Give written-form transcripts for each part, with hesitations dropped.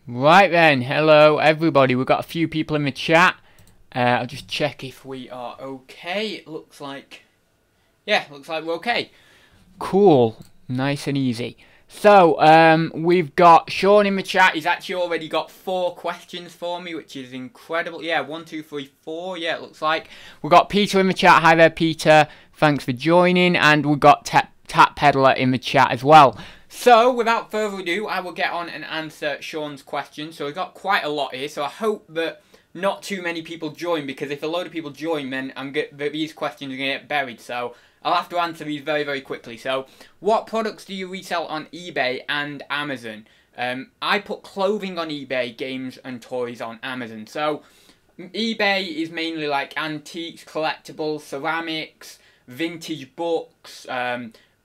Right then, hello everybody. We've got a few people in the chat. I'll just check if we are okay. It looks like, yeah, looks like we're okay. Cool, nice and easy. So, we've got Sean in the chat. He's actually already got 4 questions for me, which is incredible. Yeah, 1, 2, 3, 4. Yeah, it looks like. We've got Peter in the chat. Hi there, Peter. Thanks for joining. And we've got Tap Peddler in the chat as well. So, without further ado, I will get on and answer Sean's question. So, we've got quite a lot here. So, I hope that not too many people join, because if a load of people join, then these questions are going to get buried. So, I'll have to answer these very, very quickly. So, what products do you resell on eBay and Amazon? I put clothing on eBay, games and toys on Amazon. So, eBay is mainly like antiques, collectibles, ceramics, vintage books,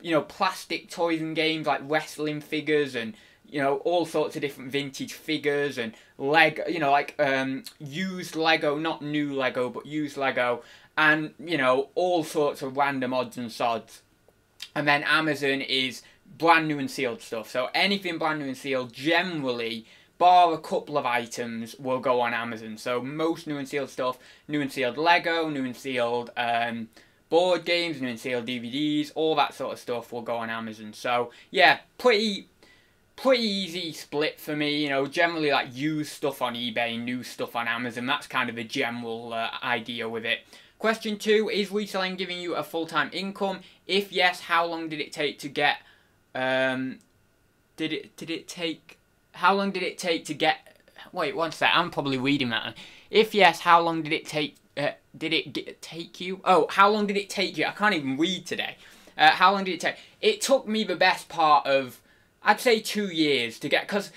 you know, plastic toys and games like wrestling figures and, you know, all sorts of different vintage figures and Lego, you know, like used Lego, not new Lego, but used Lego, and, you know, all sorts of random odds and sods. And then Amazon is brand new and sealed stuff. So anything brand new and sealed, generally, bar a couple of items, will go on Amazon. So most new and sealed stuff, new and sealed Lego, new and sealed board games, new and sealed DVDs, all that sort of stuff will go on Amazon. So yeah, pretty easy split for me. You know, generally like used stuff on eBay, new stuff on Amazon. That's kind of the general idea with it. Question 2, is reselling giving you a full-time income? If yes, how long did it take to get how long did it take to get, wait one sec, I'm probably reading that. If yes, how long did it take take you? Oh, how long did it take you? I can't even read today. How long did it take? It took me the best part of, I'd say, 2 years to get, because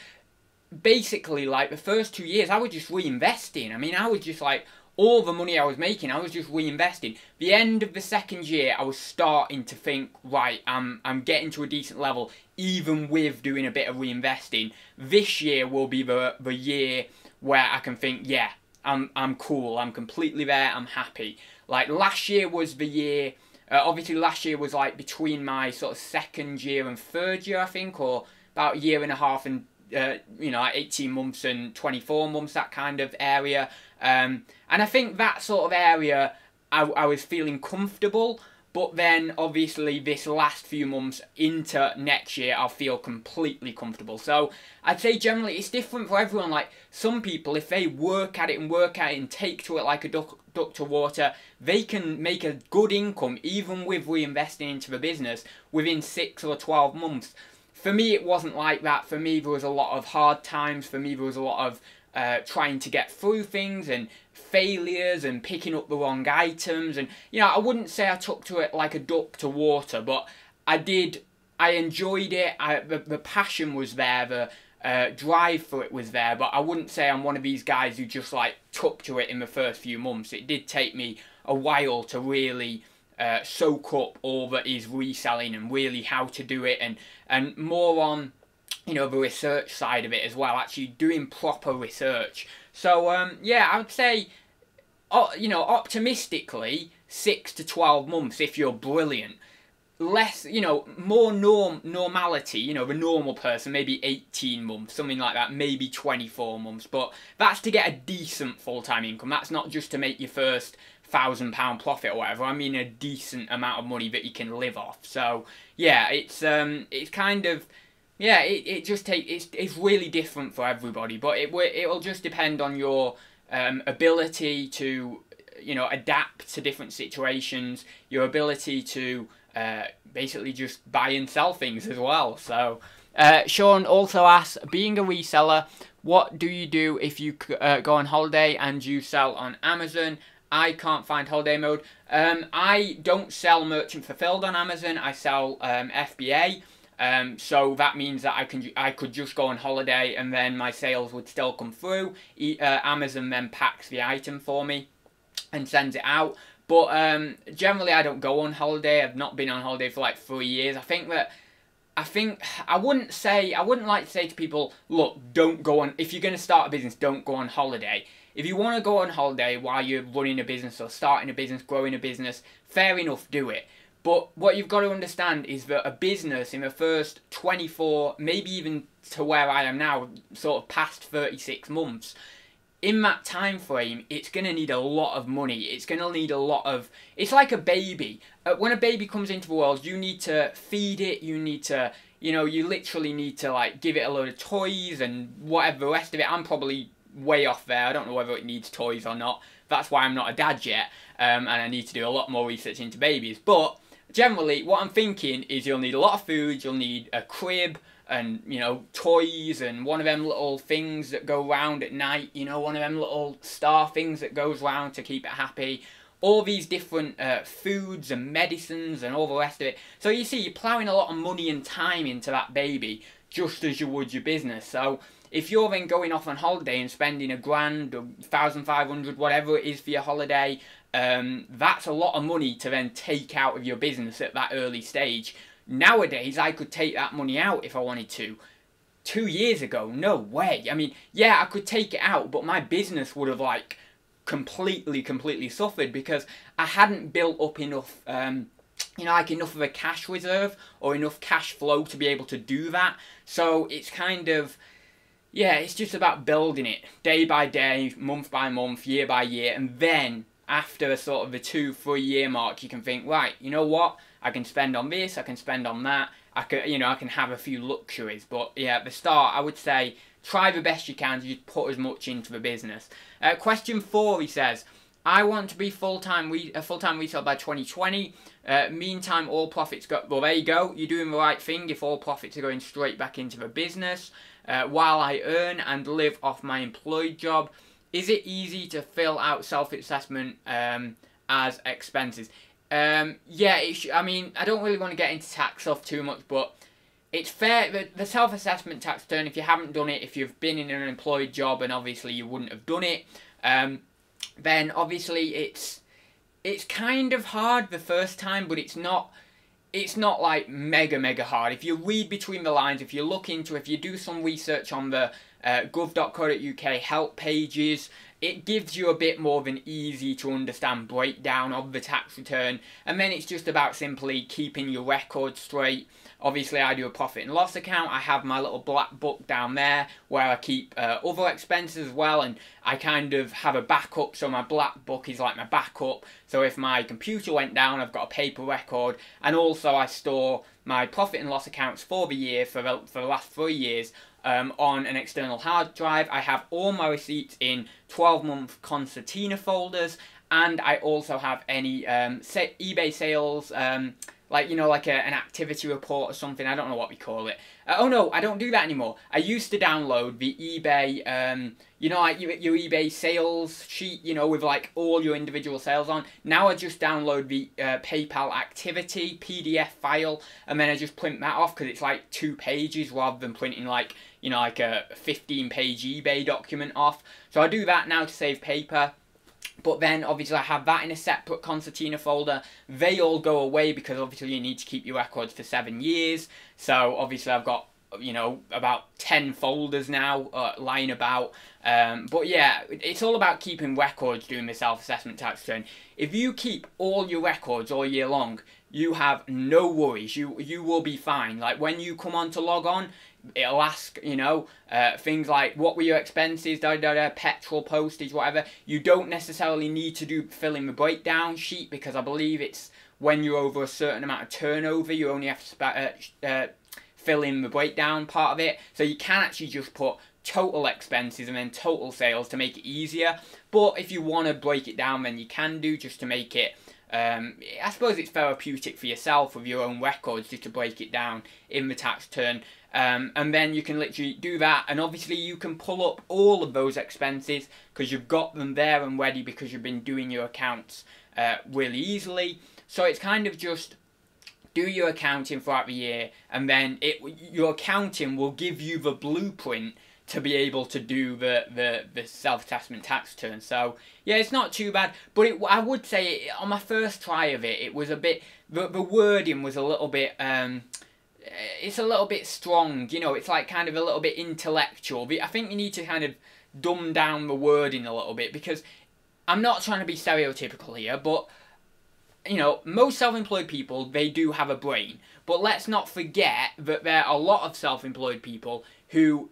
basically, like, the first 2 years, I was just reinvesting. I mean, I was just like, all the money I was making, I was just reinvesting. The end of the second year, I was starting to think, right, I'm getting to a decent level, even with doing a bit of reinvesting. This year will be the year where I can think, yeah, I'm cool, I'm completely there, I'm happy. Like, last year was the year, obviously last year was like between my sort of second year and third year, I think, or about a year and a half and, you know, like 18 months and 24 months, that kind of area. And I think that sort of area, I was feeling comfortable. But then, obviously, this last few months into next year, I'll feel completely comfortable. So, I'd say generally, it's different for everyone. Like, some people, if they work at it and take to it like a duck to water, they can make a good income, even with reinvesting into the business, within 6 or 12 months. For me, it wasn't like that. For me, there was a lot of hard times. For me, there was a lot of trying to get through things and failures and picking up the wrong items. And, you know, I wouldn't say I took to it like a duck to water, but I enjoyed it. The passion was there, the drive for it was there, but I wouldn't say I'm one of these guys who just like took to it in the first few months. It did take me a while to really soak up all that is reselling and really how to do it, and more on, you know, the research side of it as well, actually doing proper research. So, yeah, I would say, you know, optimistically, 6 to 12 months if you're brilliant. Less, you know, more normality, you know, the normal person, maybe 18 months, something like that, maybe 24 months. But that's to get a decent full-time income. That's not just to make your first £1,000 profit or whatever. I mean a decent amount of money that you can live off. So, yeah, it's kind of... Yeah, it just it's really different for everybody, but it'll just depend on your ability to, you know, adapt to different situations, your ability to basically just buy and sell things as well. So, Sean also asks, being a reseller, what do you do if you go on holiday and you sell on Amazon? I can't find holiday mode. I don't sell merchant fulfilled on Amazon. I sell FBA. So that means that I could just go on holiday and then my sales would still come through. Amazon then packs the item for me and sends it out. But generally I don't go on holiday. I've not been on holiday for like 3 years. I wouldn't like to say to people, look, don't go on, if you're going to start a business, don't go on holiday. If you want to go on holiday while you're running a business or starting a business, growing a business, fair enough, do it. But what you've got to understand is that a business in the first 24, maybe even to where I am now, sort of past 36 months, in that time frame, it's going to need a lot of money. It's going to need a lot of... It's like a baby. When a baby comes into the world, you need to feed it. You need to, you know, you literally need to, like, give it a load of toys and whatever the rest of it. I'm probably way off there. I don't know whether it needs toys or not. That's why I'm not a dad yet. And I need to do a lot more research into babies. But generally, what I'm thinking is you'll need a lot of food. You'll need a crib, and, you know, toys, and one of them little things that go round at night, you know, one of them little star things that goes round to keep it happy. All these different foods and medicines and all the rest of it. So you see, you're ploughing a lot of money and time into that baby, just as you would your business. So if you're then going off on holiday and spending $1,000 or 1,500, whatever it is for your holiday, that's a lot of money to then take out of your business at that early stage. Nowadays, I could take that money out if I wanted to. 2 years ago, no way. I mean, yeah, I could take it out, but my business would have, like, completely suffered because I hadn't built up enough, you know, like enough of a cash reserve or enough cash flow to be able to do that. So it's kind of, yeah, it's just about building it day by day, month by month, year by year, and then after a sort of the 2-3 year mark, you can think, right, you know what? I can spend on this, I can spend on that, I can, you know, I can have a few luxuries. But yeah, at the start, I would say try the best you can to just put as much into the business. Question 4, he says, I want to be full-time retail by 2020. Meantime, all profits go... Well, there you go. You're doing the right thing if all profits are going straight back into the business. While I earn and live off my employed job, is it easy to fill out self-assessment as expenses? Yeah, I mean, I don't really want to get into tax stuff too much, but it's fair. The self-assessment tax return, if you haven't done it, if you've been in an employed job and obviously you wouldn't have done it, then obviously it's kind of hard the first time, but it's not like mega hard. If you read between the lines, if you look into, if you do some research on the gov.co.uk help pages, it gives you a bit more of an easy to understand breakdown of the tax return, and then it's just about simply keeping your record straight. Obviously, I do a profit and loss account. I have my little black book down there where I keep other expenses as well, and I kind of have a backup, so my black book is like my backup. So if my computer went down, I've got a paper record, and also I store my profit and loss accounts for the year, for the last 3 years, on an external hard drive. I have all my receipts in 12-month concertina folders, and I also have any eBay sales, like, you know, like an activity report or something. I don't know what we call it. Oh no, I don't do that anymore. I used to download the eBay, you know, like your eBay sales sheet, you know, with like all your individual sales on. Now I just download the PayPal activity PDF file, and then I just print that off because it's like 2 pages rather than printing like, you know, like a 15-page eBay document off. So I do that now to save paper. But then obviously I have that in a separate concertina folder. They all go away because obviously you need to keep your records for 7 years. So obviously I've got, you know, about 10 folders now lying about. But yeah, it's all about keeping records doing the self-assessment tax return. If you keep all your records all year long, you have no worries. You will be fine. Like when you come on to log on, it'll ask, you know, things like what were your expenses, petrol, postage, whatever. You don't necessarily need to fill in the breakdown sheet because I believe it's when you're over a certain amount of turnover, you only have to fill in the breakdown part of it. So you can actually just put total expenses and then total sales to make it easier. But if you want to break it down, then you can do, just to make it, I suppose it's therapeutic for yourself with your own records, just to break it down in the tax return. And then you can literally do that, and obviously you can pull up all of those expenses because you've got them there and ready because you've been doing your accounts really easily. So it's kind of just do your accounting throughout the year, and then your accounting will give you the blueprint to be able to do the self-assessment tax return. So yeah, it's not too bad, but I would say on my first try of it, it was a bit, the wording was a little bit, it's a little bit strong, you know, it's like kind of a little bit intellectual. I think you need to kind of dumb down the wording a little bit, because I'm not trying to be stereotypical here, but you know, most self-employed people, they do have a brain. But let's not forget that there are a lot of self-employed people who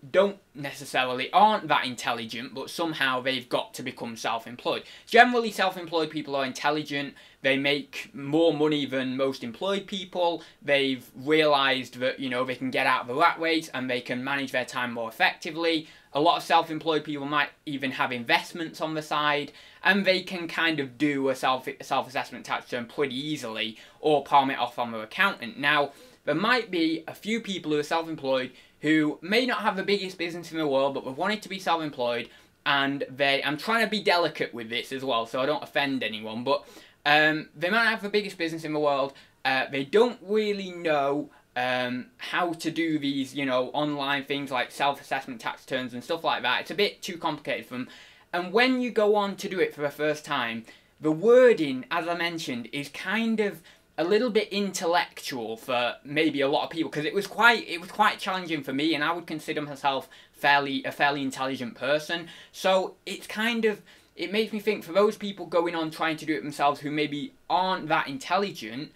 aren't that intelligent, but somehow they've got to become self-employed. Generally, self-employed people are intelligent. They make more money than most employed people. They've realised that, you know, they can get out of the rat race and they can manage their time more effectively. A lot of self-employed people might even have investments on the side, and they can kind of do a self-assessment tax return pretty easily, or palm it off on their accountant. Now, there might be a few people who are self-employed who may not have the biggest business in the world, but they wanted to be self-employed, and I'm trying to be delicate with this as well, so I don't offend anyone, but they might have the biggest business in the world. They don't really know how to do these, you know, online things like self-assessment tax returns and stuff like that. It's a bit too complicated for them. And when you go on to do it for the first time, the wording, as I mentioned, is kind of a little bit intellectual for maybe a lot of people, because it was quite challenging for me, and I would consider myself a fairly intelligent person. So it's kind of, it makes me think, for those people going on trying to do it themselves who maybe aren't that intelligent,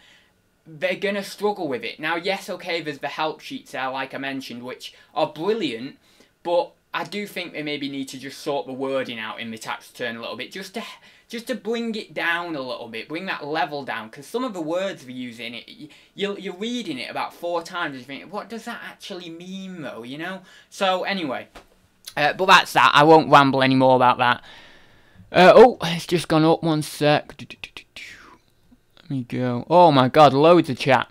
they're gonna struggle with it. Now, yes, okay, there's the help sheets there, like I mentioned, which are brilliant, but I do think they maybe need to just sort the wording out in the tax return a little bit, just to bring it down a little bit, bring that level down, because some of the words we use in it, you're reading it about 4 times and you think, what does that actually mean though, you know? So anyway, but that's that. I won't ramble any more about that. Oh, it's just gone up, one sec. Let me go. Oh my god, loads of chat.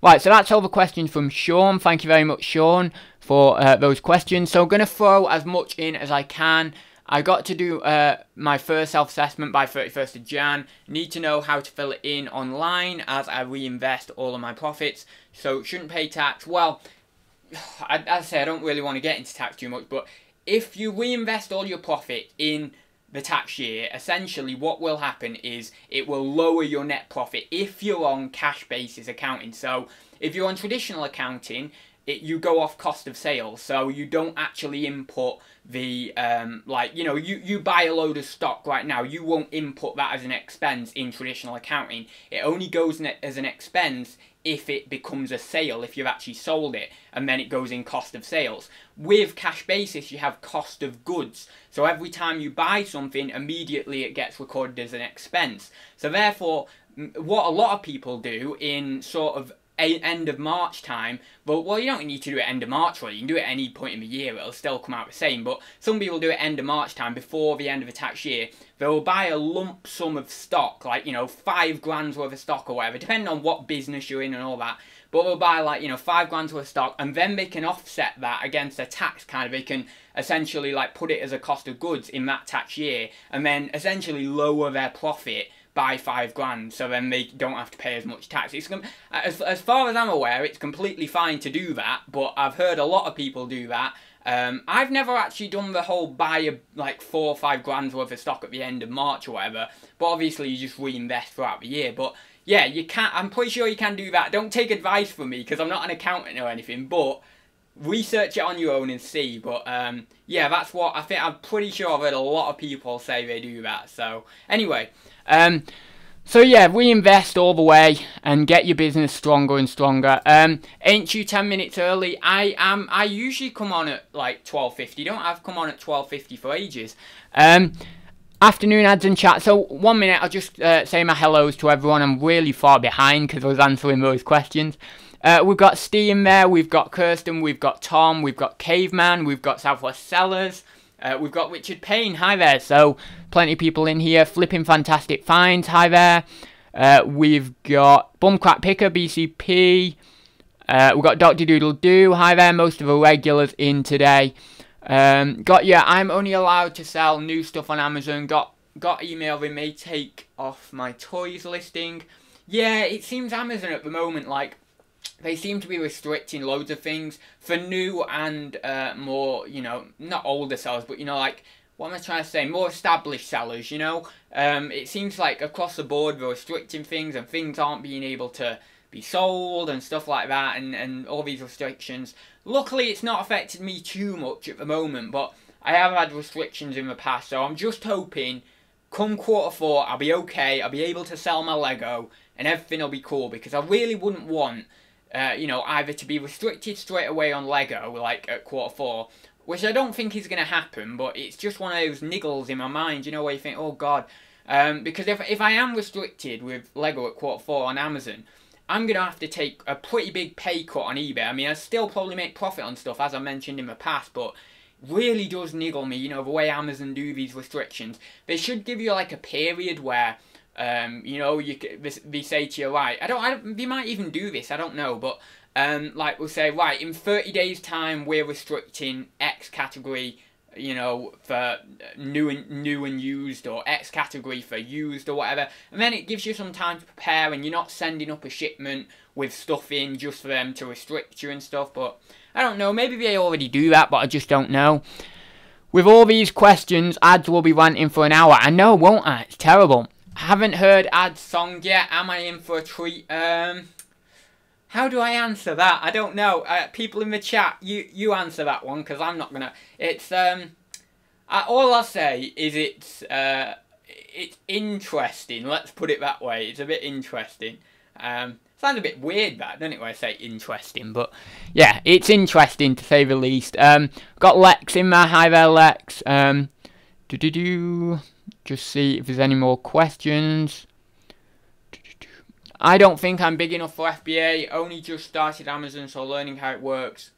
Right, so that's all the questions from Sean. Thank you very much, Sean, for those questions. So I'm going to throw as much in as I can. I got to do my first self-assessment by 31st of Jan. Need to know how to fill it in online as I reinvest all of my profits. So shouldn't pay tax. Well, as I say, I don't really want to get into tax too much, but if you reinvest all your profit in the tax year, essentially what will happen is it will lower your net profit if you're on cash basis accounting. So if you're on traditional accounting, you go off cost of sales, so you don't actually input the like, you know, you buy a load of stock right now, you won't input that as an expense in traditional accounting. It only goes as an expense if it becomes a sale, if you've actually sold it, and then it goes in cost of sales. With cash basis, you have cost of goods. So every time you buy something, immediately it gets recorded as an expense. So therefore, what a lot of people do in sort of end of March time, well, you don't need to do it end of March, really. You can do it at any point in the year, it'll still come out the same, but some people do it end of March time, before the end of the tax year. They'll buy a lump sum of stock, like, you know, 5 grand's worth of stock or whatever, depending on what business you're in and all that, but they'll buy, like, you know, 5 grand's worth of stock, and then they can offset that against their tax, kind of. They can essentially, like, put it as a cost of goods in that tax year, and then essentially lower their profit by 5 grand, so then they don't have to pay as much tax. It's as far as I'm aware, it's completely fine to do that, but I've heard a lot of people do that. I've never actually done the whole buy like 4 or 5 grand's worth of stock at the end of March or whatever, but obviously you just reinvest throughout the year. But yeah, you can. I'm pretty sure you can do that. Don't take advice from me, because I'm not an accountant or anything, but research it on your own and see. But yeah, that's what I think. I'm pretty sure I've heard a lot of people say they do that. So anyway, so yeah, reinvest all the way and get your business stronger and stronger. Ain't you 10 minutes early? I usually come on at like 12:50. Don't have come on at 12:50 for ages. Afternoon ads and chat. So 1 minute, I'll just say my hellos to everyone. I'm really far behind because I was answering those questions. We've got Steam there, we've got Kirsten, we've got Tom, we've got Caveman, we've got Southwest Sellers, we've got Richard Payne, hi there. So plenty of people in here. Flipping Fantastic Finds, hi there. We've got Bumcrack Picker, BCP, we've got Dr. Doodle Doo, hi there. Most of the regulars in today. Yeah, I'm only allowed to sell new stuff on Amazon. Got email, they may take off my toys listing. Yeah, it seems Amazon at the moment, like, they seem to be restricting loads of things for new and more, you know, not older sellers, but, you know, like, what am I trying to say? More established sellers, you know? It seems like across the board they're restricting things, and things aren't being able to be sold and stuff like that, and all these restrictions. Luckily, it's not affected me too much at the moment, but I have had restrictions in the past, so I'm just hoping come Q4, I'll be okay, I'll be able to sell my Lego, and everything will be cool, because I really wouldn't want, you know, either to be restricted straight away on Lego, like at Q4, which I don't think is going to happen, but it's just one of those niggles in my mind, you know, where you think, oh God, because if I am restricted with Lego at Q4 on Amazon, I'm going to have to take a pretty big pay cut on eBay. I mean, I still probably make profit on stuff, as I mentioned in the past, but really does niggle me, you know, the way Amazon do these restrictions. They should give you like a period where, you know, they say to you, right, they might even do this, I don't know, but like we'll say, right, in 30 days time we're restricting X category, you know, for new and used, or X category for used or whatever, and then it gives you some time to prepare, and you're not sending up a shipment with stuff in just for them to restrict you and stuff. But I don't know, maybe they already do that, but I just don't know. With all these questions, ads will be ranting for an hour. I know, won't I? It's terrible. I haven't heard ads song yet. Am I in for a treat? How do I answer that? I don't know. People in the chat, you answer that one, because I'm not gonna. It's all I'll say is it's interesting. Let's put it that way. It's a bit interesting. Sounds a bit weird, that, doesn't it, when I say interesting? But yeah, it's interesting to say the least. Got Lex in there. Hi there, Lex. Just see if there's any more questions. I don't think I'm big enough for FBA. Only just started Amazon, so learning how it works.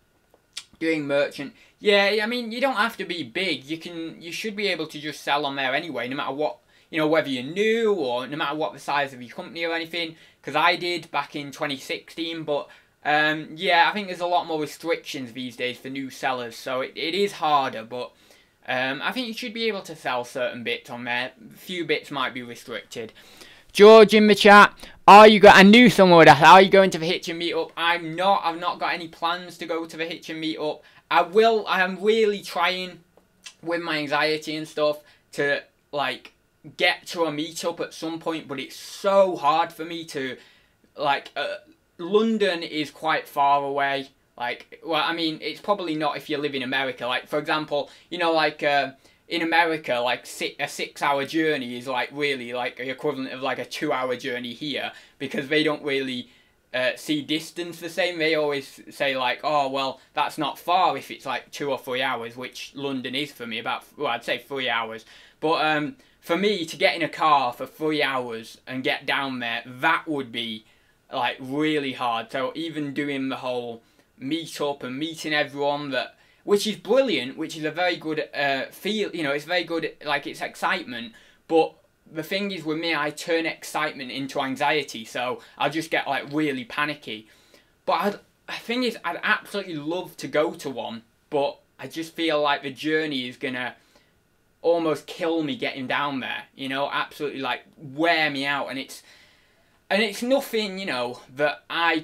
Doing merchant. Yeah, I mean, you don't have to be big. You should be able to just sell on there anyway, no matter what, you know, whether you're new or no matter what the size of your company or anything. Because I did back in 2016, but yeah, I think there's a lot more restrictions these days for new sellers, so it is harder, but I think you should be able to sell certain bits on there. A few bits might be restricted. George in the chat, I knew someone would ask, are you going to the Hitchin meetup? I'm not. I've not got any plans to go to the Hitchin meetup. I am really trying with my anxiety and stuff to like get to a meetup at some point, but it's so hard for me to, like, London is quite far away. Like, well, I mean, it's probably not if you live in America. Like, for example, you know, like, in America, like, a 6-hour journey is, like, really, like, the equivalent of, like, a 2-hour journey here, because they don't really see distance the same. They always say, like, oh, well, that's not far if it's, like, 2 or 3 hours, which London is for me, about, well, I'd say 3 hours. But, for me, to get in a car for 3 hours and get down there, that would be, like, really hard. So even doing the whole meet-up and meeting everyone, which is brilliant, which is a very good feel, you know, it's very good, like, it's excitement, but the thing is with me, I turn excitement into anxiety, so I'll just get, like, really panicky. But the thing is, I'd absolutely love to go to one, but I just feel like the journey is gonna almost kill me getting down there, you know, absolutely, like, wear me out, and it's nothing, you know, that I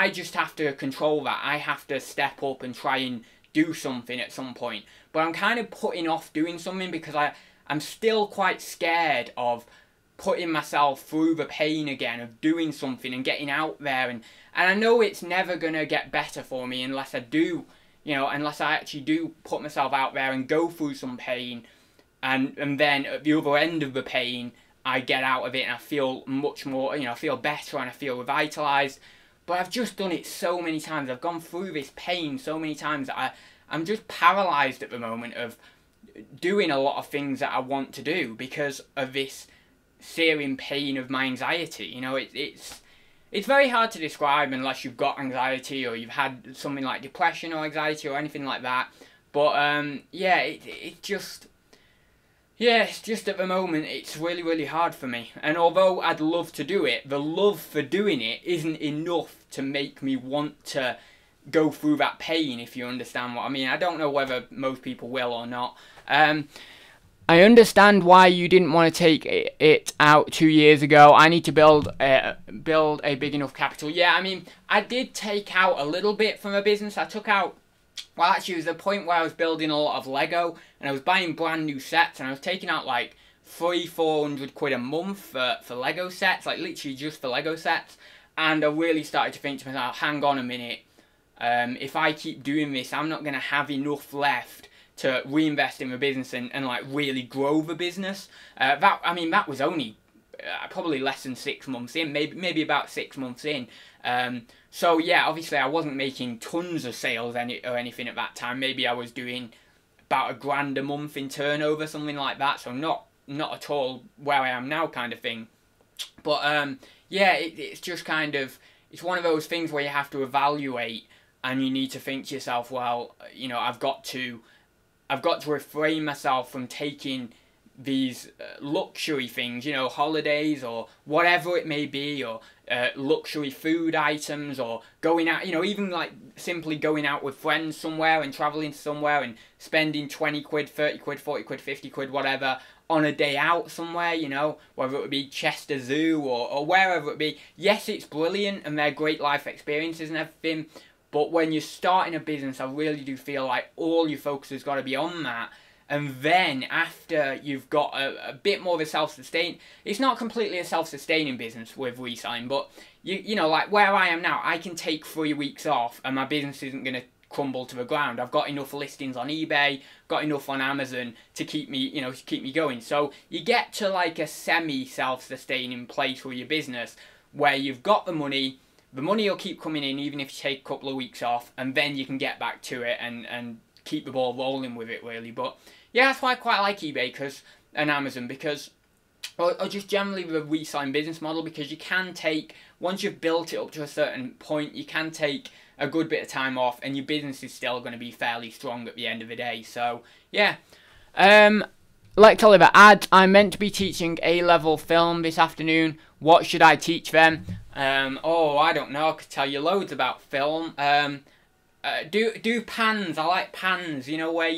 just have to control that. I have to step up and try and do something at some point, but I'm kind of putting off doing something because I'm still quite scared of putting myself through the pain again of doing something and getting out there, and I know it's never gonna get better for me unless I do, you know, unless I actually do put myself out there and go through some pain, and then at the other end of the pain, I get out of it and I feel much more, you know, I feel better and I feel revitalised. But I've just done it so many times. I've gone through this pain so many times that I'm just paralysed at the moment of doing a lot of things that I want to do because of this searing pain of my anxiety. You know, it's very hard to describe unless you've got anxiety or you've had something like depression or anxiety or anything like that. But yeah, it's just at the moment it's really, really hard for me. And although I'd love to do it, the love for doing it isn't enough to make me want to go through that pain, if you understand what I mean. I don't know whether most people will or not. I understand why you didn't want to take it out 2 years ago. I need to build a big enough capital. Yeah, I mean, I did take out a little bit from a business. I took out, well, actually, it was the point where I was building a lot of Lego, and I was buying brand new sets, and I was taking out like 300-400 quid a month for Lego sets, like literally just for Lego sets. And I really started to think to myself, hang on a minute, if I keep doing this, I'm not going to have enough left to reinvest in the business and like really grow the business. That was only probably less than 6 months in, maybe about 6 months in. So yeah, obviously I wasn't making tons of sales or anything at that time. Maybe I was doing about £1,000 a month in turnover, something like that. So not at all where I am now, kind of thing. But yeah, it's just kind of, it's one of those things where you have to evaluate, and you need to think to yourself, well, you know, I've got to refrain myself from taking these luxury things, you know, holidays or whatever it may be, or luxury food items, or going out, you know, even like simply going out with friends somewhere and travelling somewhere and spending 20 quid, 30 quid, 40 quid, 50 quid, whatever, on a day out somewhere, you know, whether it would be Chester Zoo or wherever it be. Yes, it's brilliant and they're great life experiences and everything, but when you're starting a business, I really do feel like all your focus has got to be on that. And then after you've got a bit more of a self-sustain, it's not completely a self-sustaining business with Reselling, but you know, like where I am now, I can take 3 weeks off and my business isn't going to crumble to the ground. I've got enough listings on eBay, got enough on Amazon to keep me, you know, to keep me going. So you get to like a semi-self-sustaining place with your business where you've got the money will keep coming in even if you take a couple of weeks off, and then you can get back to it and keep the ball rolling with it, really. But yeah, that's why I quite like eBay and Amazon, because, or just generally the reselling business model, because you can take, once you've built it up to a certain point, you can take a good bit of time off and your business is still going to be fairly strong at the end of the day. So yeah, like Oliver adds, I'm meant to be teaching A-level film this afternoon. What should I teach them? Oh, I don't know. I could tell you loads about film. Do pans. I like pans. You know, where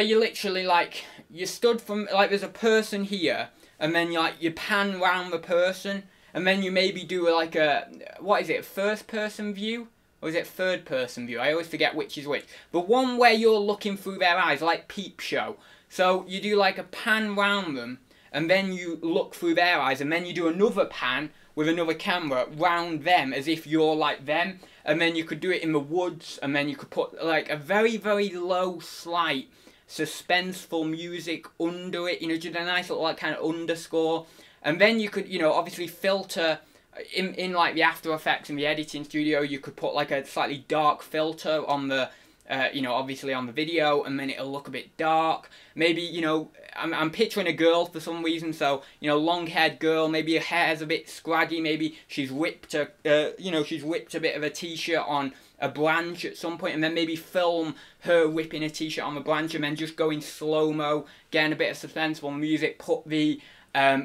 you literally, like, you stood from, like, there's a person here, and then you pan round the person, and then you maybe do like a, what is it, first person view? Or is it third person view? I always forget which is which. But one where you're looking through their eyes, like Peep Show. So you do like a pan round them, and then you look through their eyes, and then you do another pan with another camera round them as if you're like them. And then you could do it in the woods, and then you could put like a very, very low, slight, suspenseful music under it, you know, just a nice little like kind of underscore. And then you could, you know, obviously filter in like the After Effects in the editing studio. You could put like a slightly dark filter on the you know, obviously on the video, and then it'll look a bit dark. Maybe, you know, I'm picturing a girl for some reason, so, you know, long-haired girl, maybe her hair's a bit scraggy, maybe she's whipped you know, she's whipped a bit of a t-shirt on a branch at some point, and then maybe film her whipping a t-shirt on the branch, and then just go in slow-mo, getting a bit of suspenseful music, put the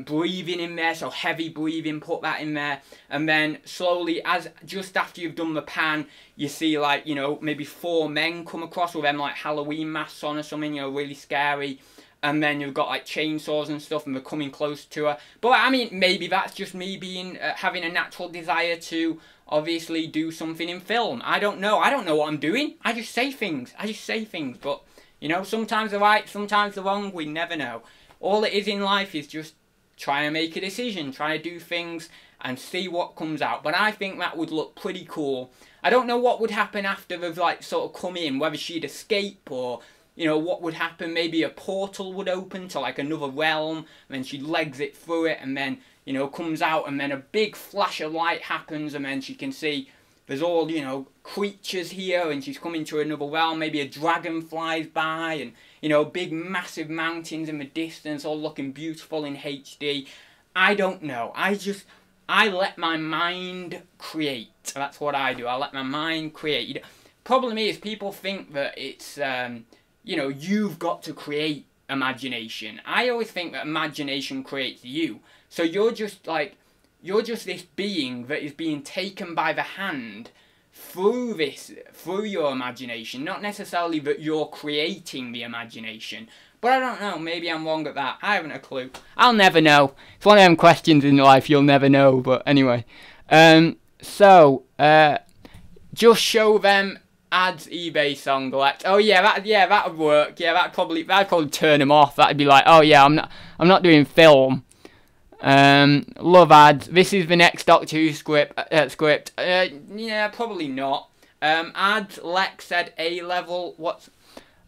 breathing in there, so heavy breathing, put that in there, and then slowly, as just after you've done the pan, you see, like, you know, maybe 4 men come across with them like Halloween masks on or something, you know, really scary, and then you've got like chainsaws and stuff, and they're coming close to her. But I mean, maybe that's just me being having a natural desire to obviously do something in film. I don't know what I'm doing. I just say things, but, you know, sometimes they're right, sometimes they're wrong, we never know. All it is in life is just try and make a decision, try to do things and see what comes out. But I think that would look pretty cool. I don't know what would happen after they've like sort of come in, whether she'd escape or, you know, what would happen. Maybe a portal would open to like another realm, and then she legs it through it, and then, you know, comes out, and then a big flash of light happens, and then she can see there's all, you know, creatures here, and she's coming to another realm. Maybe a dragon flies by, and, you know, big massive mountains in the distance, all looking beautiful in HD. I don't know. I let my mind create. That's what I do. I let my mind create. Problem is, people think that it's, you know, you've got to create imagination. I always think that imagination creates you. So you're just this being that is being taken by the hand through your imagination. Not necessarily that you're creating the imagination. But I don't know, maybe I'm wrong at that. I haven't a clue. I'll never know. It's one of them questions in life you'll never know, but anyway. Just show them ads eBay song select. Oh yeah, that would work. Yeah, that'd probably turn them off. That'd be like, oh yeah, I'm not doing film. Love ads. This is the next Doctor Who script. Yeah, probably not. Ads. Lex said A level. What's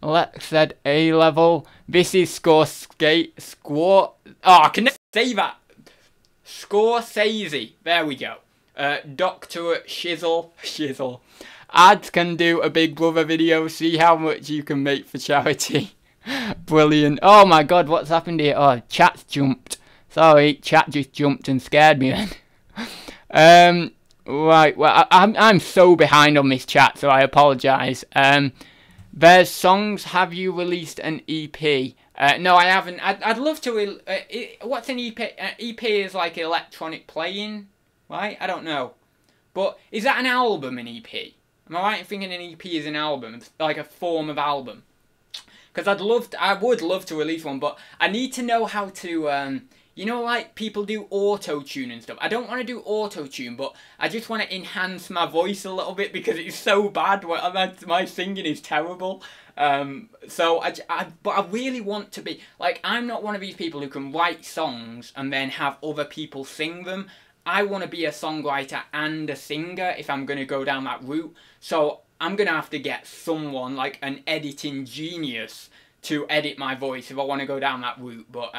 Lex said A level. This is score. Oh, I can never say that. Scorsese. There we go. Dr. Shizzle. Ads can do a Big Brother video. See how much you can make for charity. Brilliant. Oh my god, what's happened here? Oh, chat's jumped. Sorry, chat just jumped and scared me then. Right, well, I'm so behind on this chat, so I apologise. There's songs. Have you released an EP? No, I haven't. I'd love to. What's an EP? EP is like electronic playing, right? I don't know. But is that an album, an EP? Am I right in thinking an EP is an album? It's like a form of album? Because I would love to release one, but I need to know how to, you know, like people do auto-tune and stuff. I don't want to do auto-tune, but I just want to enhance my voice a little bit because it's so bad. My singing is terrible. But I really want to be, like, I'm not one of these people who can write songs and then have other people sing them. I want to be a songwriter and a singer if I'm going to go down that route. So I'm going to have to get someone, like an editing genius, to edit my voice if I want to go down that route. But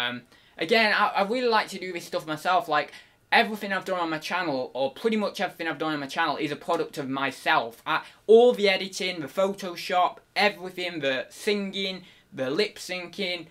again, I really like to do this stuff myself. Like, everything I've done on my channel, or pretty much everything I've done on my channel, is a product of myself. All the editing, the Photoshop, everything, the singing, the lip syncing,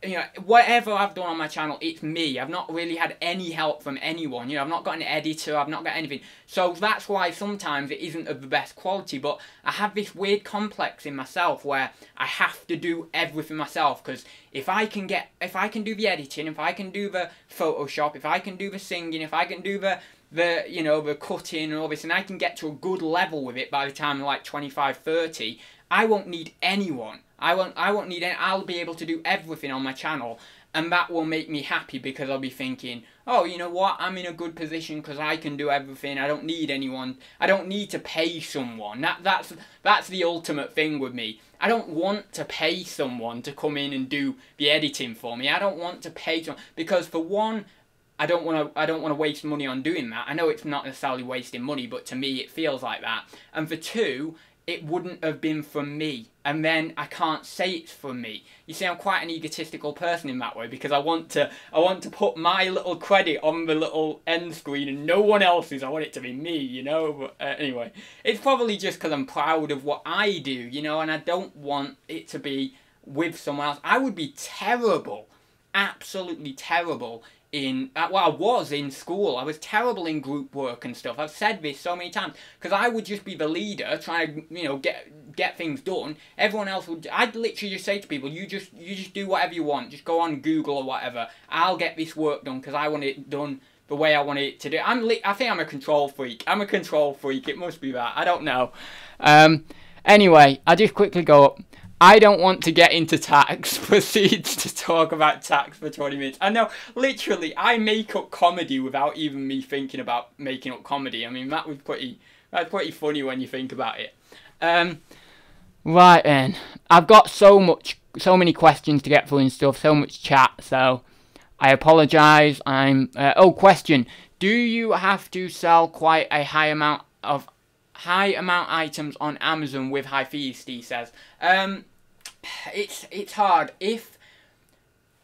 you know, whatever I've done on my channel, it's me. I've not really had any help from anyone. You know, I've not got an editor, I've not got anything. So that's why sometimes it isn't of the best quality, but I have this weird complex in myself where I have to do everything myself, because if I can do the editing, if I can do the Photoshop, if I can do the singing, if I can do the you know, the cutting and all this, and I can get to a good level with it by the time I'm like 25, 30, I won't need anyone. I won't need any. I'll be able to do everything on my channel, and that will make me happy because I'll be thinking, oh, you know what, I'm in a good position because I can do everything. I don't need anyone. I don't need to pay someone. That's the ultimate thing with me. I don't want to pay someone to come in and do the editing for me. I don't want to pay someone because, for one, I don't want to waste money on doing that. I know it's not necessarily wasting money, but to me it feels like that. And for two, it wouldn't have been from me, and then I can't say it's from me. You see, I'm quite an egotistical person in that way, because I want to put my little credit on the little end screen and no one else's. I want it to be me, you know. But anyway, it's probably just because I'm proud of what I do, you know, and I don't want it to be with someone else. I would be terrible, absolutely terrible well, I was in school. I was terrible in group work and stuff. I've said this so many times, because I would just be the leader, trying to, you know, get things done. Everyone else would. I'd literally just say to people, you just do whatever you want. Just go on Google or whatever. I'll get this work done because I want it done the way I want it to do. I think I'm a control freak. I'm a control freak. It must be that. I don't know. Anyway, I'll just quickly go up. I don't want to get into tax. Proceeds to talk about tax for 20 minutes. I know, literally, I make up comedy without even me thinking about making up comedy. I mean, that's pretty funny when you think about it. Right then, I've got so many questions to get through and stuff, so much chat, so I apologise. Question. Do you have to sell quite a high amount items on Amazon with high fees? Steve says. It's hard.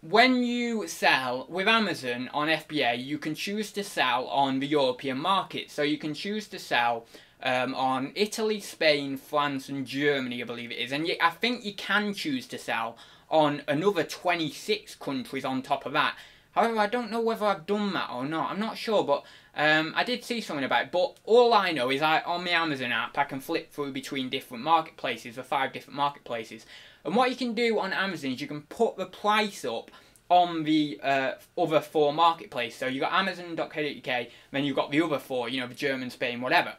When you sell with Amazon on FBA, you can choose to sell on the European market. So you can choose to sell on Italy, Spain, France and Germany, I believe it is. And I think you can choose to sell on another 26 countries on top of that. However, I don't know whether I've done that or not. I'm not sure, but I did see something about it. But all I know is on my Amazon app, I can flip through between different marketplaces, the 5 different marketplaces. And what you can do on Amazon is you can put the price up on the other 4 marketplaces. So you've got Amazon.co.uk, then you've got the other 4, you know, the German, Spain, whatever.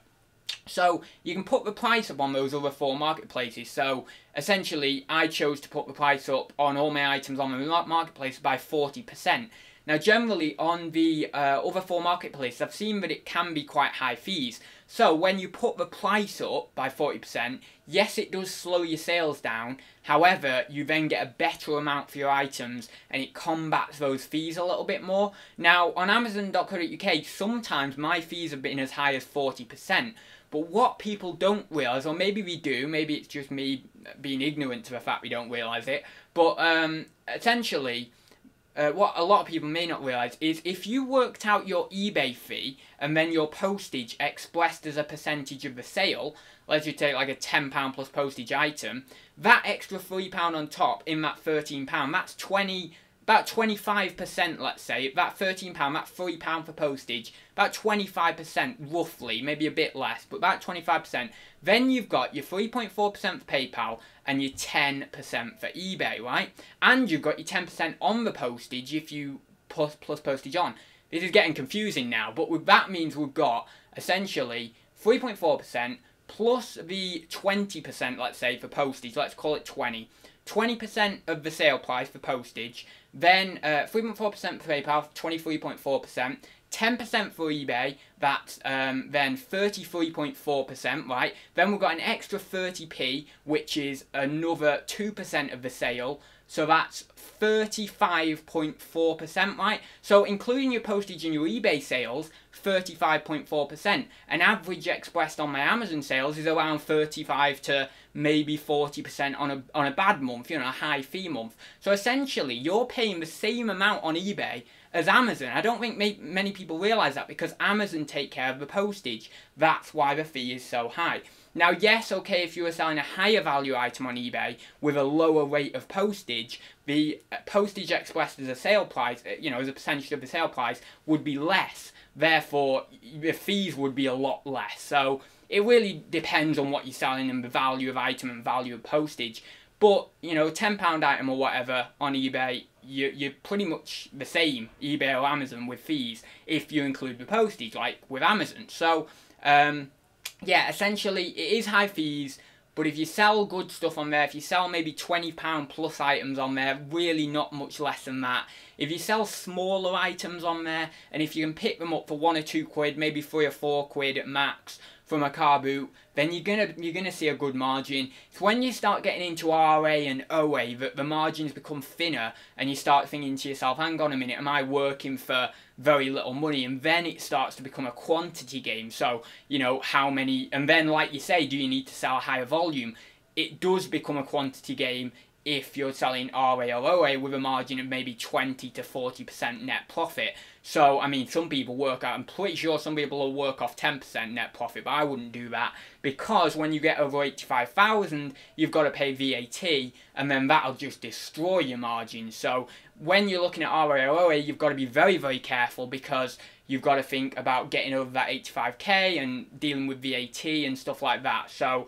So you can put the price up on those other 4 marketplaces. So essentially, I chose to put the price up on all my items on the marketplace by 40%. Now, generally on the other 4 marketplaces, I've seen that it can be quite high fees. So when you put the price up by 40%, yes, it does slow your sales down. However, you then get a better amount for your items and it combats those fees a little bit more. Now, on Amazon.co.uk, sometimes my fees have been as high as 40%. But what people don't realise, or maybe we do, maybe it's just me being ignorant to the fact we don't realise it, but essentially, what a lot of people may not realise is if you worked out your eBay fee and then your postage expressed as a percentage of the sale, let's just take like a £10 plus postage item, that extra £3 on top in that £13, that's about 25%, let's say, that £13, that £3 for postage, about 25% roughly, maybe a bit less, but about 25%. Then you've got your 3.4% for PayPal and your 10% for eBay, right? And you've got your 10% on the postage if you plus postage on. This is getting confusing now, but that means we've got essentially 3.4% plus the 20%, let's say, for postage, let's call it 20% of the sale price for postage, then 3.4% for PayPal, 23.4%, 10% for eBay, that's then 33.4%, right? Then we've got an extra 30p, which is another 2% of the sale, so that's 35.4%, right? So including your postage and your eBay sales, 35.4%. An average expressed on my Amazon sales is around 35 to maybe 40% on a bad month, you know, a high fee month. So essentially, you're paying the same amount on eBay as Amazon. I don't think many people realise that because Amazon take care of the postage. That's why the fee is so high. Now, yes, okay, if you were selling a higher value item on eBay with a lower rate of postage, the postage expressed as a sale price, you know, as a percentage of the sale price, would be less. Therefore, the fees would be a lot less. So it really depends on what you're selling and the value of item and value of postage. But, you know, £10 item or whatever on eBay, you're pretty much the same, eBay or Amazon, with fees if you include the postage, like with Amazon. So, yeah, essentially, it is high fees, but if you sell good stuff on there, if you sell maybe £20 plus items on there, really not much less than that. If you sell smaller items on there, and if you can pick them up for £1 or £2, maybe £3 or £4 at max from a car boot, then you're gonna see a good margin. It's when you start getting into RA and OA that the margins become thinner, and you start thinking to yourself, hang on a minute, am I working for very little money? And then it starts to become a quantity game. So, you know, how many, and then like you say, do you need to sell a higher volume? It does become a quantity game if you're selling RA or OA with a margin of maybe 20 to 40% net profit. So, I mean, some people work out, I'm pretty sure some people will work off 10% net profit, but I wouldn't do that, because when you get over 85,000, you've got to pay VAT, and then that'll just destroy your margin. So, when you're looking at RA or OA, you've got to be very, very careful, because you've got to think about getting over that 85k and dealing with VAT and stuff like that. So,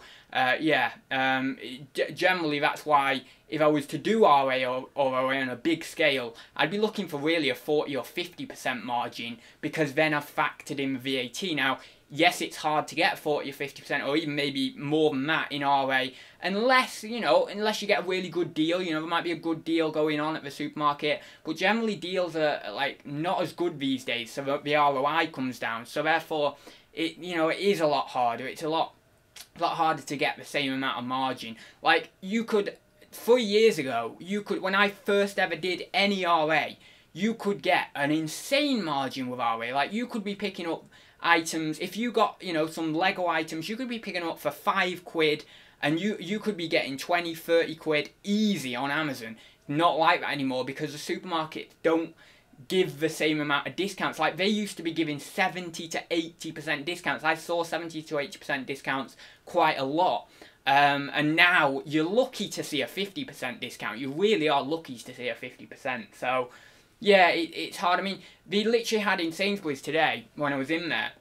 generally that's why if I was to do RA or OA on a big scale, I'd be looking for really a 40 or 50% margin, because then I've factored in the VAT. Now, yes, it's hard to get 40 or 50% or even maybe more than that in RA, unless you get a really good deal. You know, there might be a good deal going on at the supermarket, but generally deals are like not as good these days, so the ROI comes down. So therefore, it is a lot harder. It's a lot harder to get the same amount of margin. Like, you could, 3 years ago, when I first ever did any RA, you could get an insane margin with RA. Like, you could be picking up items, if you got, you know, some Lego items, you could be picking them up for £5, and you could be getting 20, 30 quid easy on Amazon. Not like that anymore, because the supermarkets don't give the same amount of discounts. Like, they used to be giving 70 to 80% discounts. I saw 70 to 80% discounts quite a lot. And now you're lucky to see a 50% discount. You really are lucky to see a 50%. So, yeah, it's hard. I mean, they literally had in Sainsbury's today, when I was in there,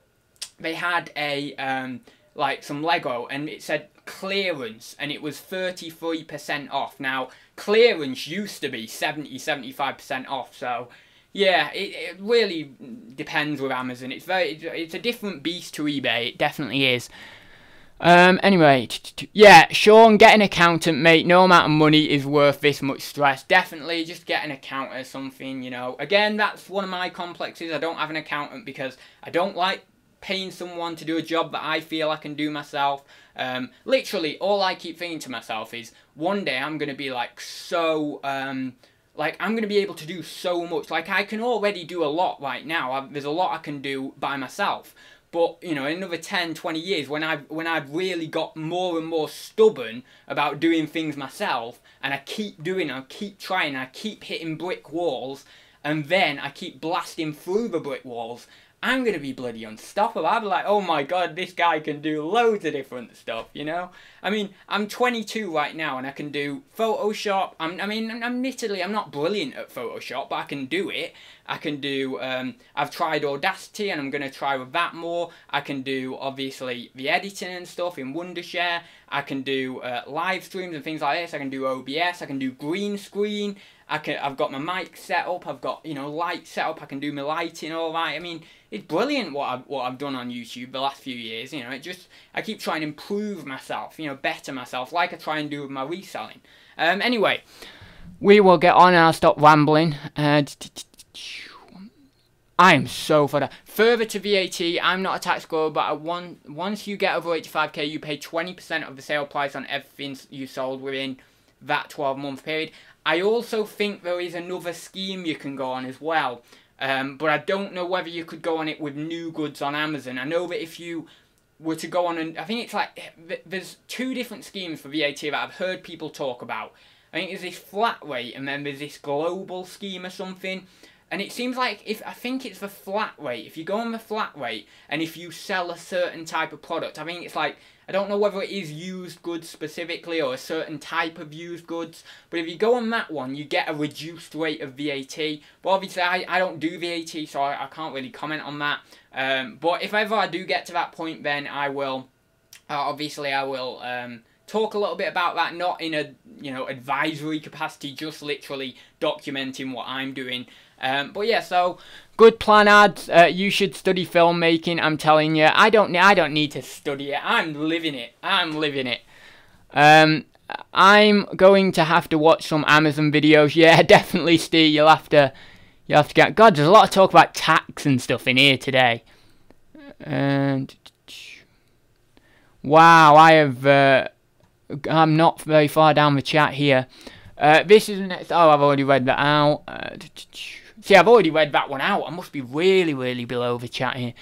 they had a, like, some Lego, and it said clearance, and it was 33% off. Now, clearance used to be 70, 75% off, so yeah, it really depends with Amazon. It's a different beast to eBay, it definitely is. Anyway, yeah, Sean, get an accountant, mate. No amount of money is worth this much stress. Definitely just get an accountant or something, you know. Again, that's one of my complexes. I don't have an accountant because I don't like paying someone to do a job that I feel I can do myself. Literally, all I keep thinking to myself is, one day I'm going to be like so... like, I'm going to be able to do so much. Like, I can already do a lot right now. There's a lot I can do by myself. But, you know, in another 10, 20 years, when I've really got more and more stubborn about doing things myself, and I keep doing it, I keep trying, I keep hitting brick walls, and then I keep blasting through the brick walls, I'm going to be bloody unstoppable. I'll be like, oh my god, this guy can do loads of different stuff, you know? I mean, I'm 22 right now and I can do Photoshop. Admittedly, I'm not brilliant at Photoshop, but I can do it. I can do, I've tried Audacity and I'm going to try with that more. I can do, obviously, the editing and stuff in Wondershare. I can do live streams and things like this. I can do OBS. I can do green screen. I've got my mic set up. I've got, you know, light set up. I can do my lighting all right. I mean, it's brilliant what I've done on YouTube the last few years. You know, I keep trying to improve myself, you know, better myself, like I try and do with my reselling. Anyway, we will get on and I'll stop rambling. I am so fed up. Further to VAT, I'm not a tax guru, but once you get over 85k, you pay 20% of the sale price on everything you sold within that 12-month period. I also think there is another scheme you can go on as well, but I don't know whether you could go on it with new goods on Amazon. I know that if you were to go on, and I think it's like, there's two different schemes for VAT that I've heard people talk about. I think there's this flat rate and then there's this global scheme or something. And it seems like, I think it's the flat rate. If you go on the flat rate and if you sell a certain type of product, I think it's like, I don't know whether it is used goods specifically or a certain type of used goods. But if you go on that one, you get a reduced rate of VAT. But obviously, I don't do VAT, so I can't really comment on that. But if ever I do get to that point, then I will, obviously I will talk a little bit about that, not in a, you know, advisory capacity, just literally documenting what I'm doing. But yeah, so good plan, ads. You should study filmmaking. I'm telling you, I don't need to study it. I'm living it. I'm living it. I'm going to have to watch some Amazon videos. Yeah, definitely, Steve. You'll have to get. God, there's a lot of talk about tax and stuff in here today. And wow, I'm not very far down the chat here. This is the next. Oh, I've already read that out. See, I've already read that one out. I must be really, really below the chat here.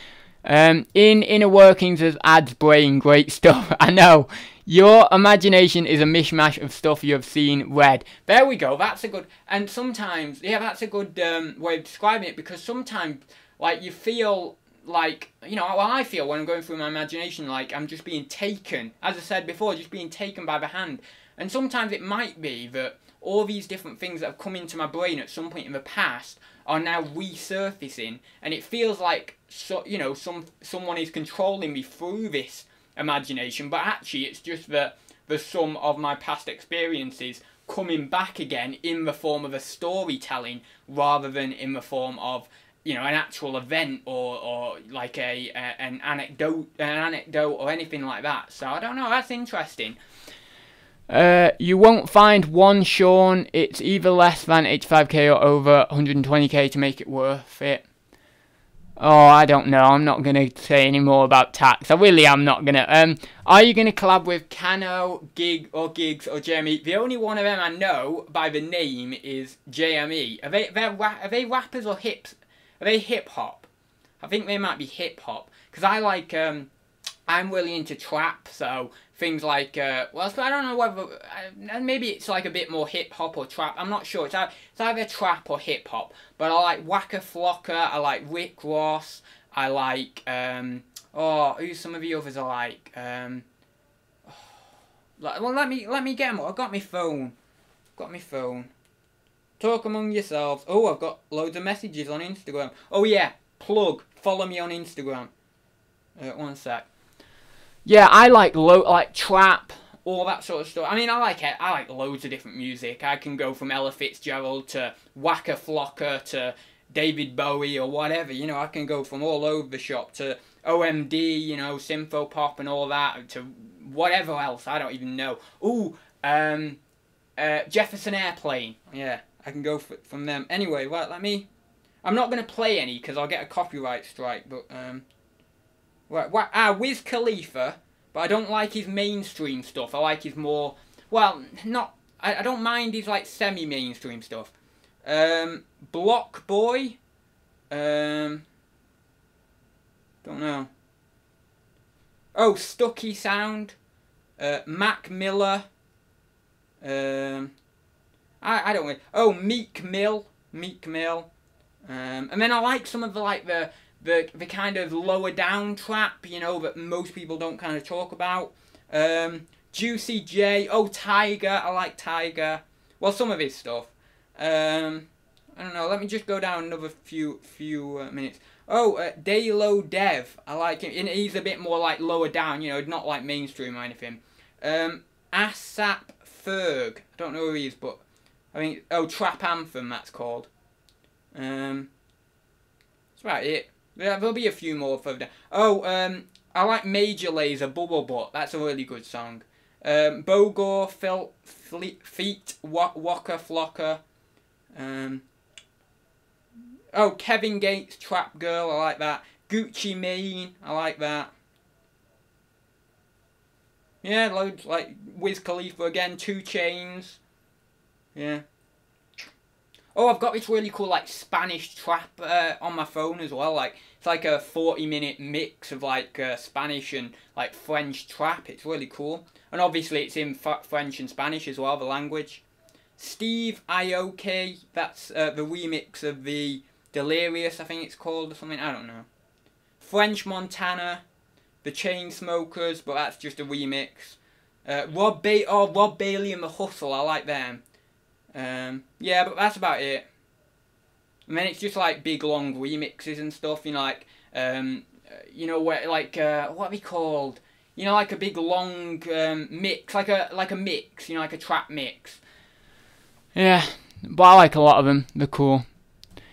In Inner Workings of Ads Brain, great stuff. I know. Your imagination is a mishmash of stuff you have seen, read. There we go. That's a good... And sometimes... Yeah, that's a good way of describing it. Because sometimes, like, you feel like... You know, well, I feel when I'm going through my imagination, like, I'm just being taken. As I said before, just being taken by the hand. And sometimes it might be that all these different things that have come into my brain at some point in the past are now resurfacing, and it feels like, so, you know, someone is controlling me through this imagination, but actually it's just the sum of my past experiences coming back again in the form of a storytelling rather than in the form of, you know, an actual event or like an anecdote or anything like that. So I don't know, that's interesting. You won't find one, Sean. It's either less than 85k or over 120k to make it worth it. Oh, I don't know. I'm not going to say any more about tax. I really am not going to. Are you going to collab with Cano, Gigs, or JME? The only one of them I know by the name is JME. Are they rappers or hips? Are they hip hop? I think they might be hip hop. Because I like, I'm really into trap, so things like, well, I don't know whether, maybe it's like a bit more hip-hop or trap, I'm not sure, it's either trap or hip-hop, but I like Waka Flocka, I like Rick Ross, I like, oh, who's some of the others I like, well, let me get them, I've got my phone, talk among yourselves. Oh, I've got loads of messages on Instagram. Oh yeah, plug, follow me on Instagram, one sec. Yeah, I like trap, all that sort of stuff. I mean, I like loads of different music. I can go from Ella Fitzgerald to Waka Flocka to David Bowie or whatever. You know, I can go from all over the shop to OMD, you know, Syntho Pop and all that, to whatever else, I don't even know. Ooh, Jefferson Airplane. Yeah, I can go from them. Anyway, well, I'm not going to play any because I'll get a copyright strike, but, Wiz Khalifa, but I don't like his mainstream stuff. I like his more, well, I don't mind his, like, semi-mainstream stuff. Block Boy, don't know. Oh, Stucky Sound, Mac Miller, I don't know. Oh, Meek Mill, and then I like some of the kind of lower down trap, you know, that most people don't kind of talk about. Juicy J, oh, Tiger, I like Tiger. Well, some of his stuff. I don't know, let me just go down another few minutes. Oh, Daylo Dev, I like him. He's a bit more like lower down, you know, not like mainstream or anything. ASAP Ferg, I don't know who he is, but I think, oh, Trap Anthem, that's called. That's about it. There'll be a few more further down. Oh, I like Major Lazer, Bubble Butt, that's a really good song. Bogor, Feet, Waka Flocka. Oh, Kevin Gates, Trap Girl, I like that. Gucci Mane, I like that. Yeah, loads, like Wiz Khalifa again, 2 Chainz. Yeah. Oh, I've got this really cool, like, Spanish trap on my phone as well. Like, it's like a 40-minute mix of, like, Spanish and, like, French trap. It's really cool. And obviously it's in French and Spanish as well, the language. Steve Aoki, that's the remix of the Delirious, I think it's called, or something, I don't know. French Montana, the Chainsmokers, but that's just a remix. Rob Bailey and the Hustle, I like them. Yeah, but that's about it. And then it's just like big long remixes and stuff, you know, like, you know, where, like, what are they called? You know, like a big long mix, like a mix, you know, like a trap mix. Yeah, but I like a lot of them. They're cool.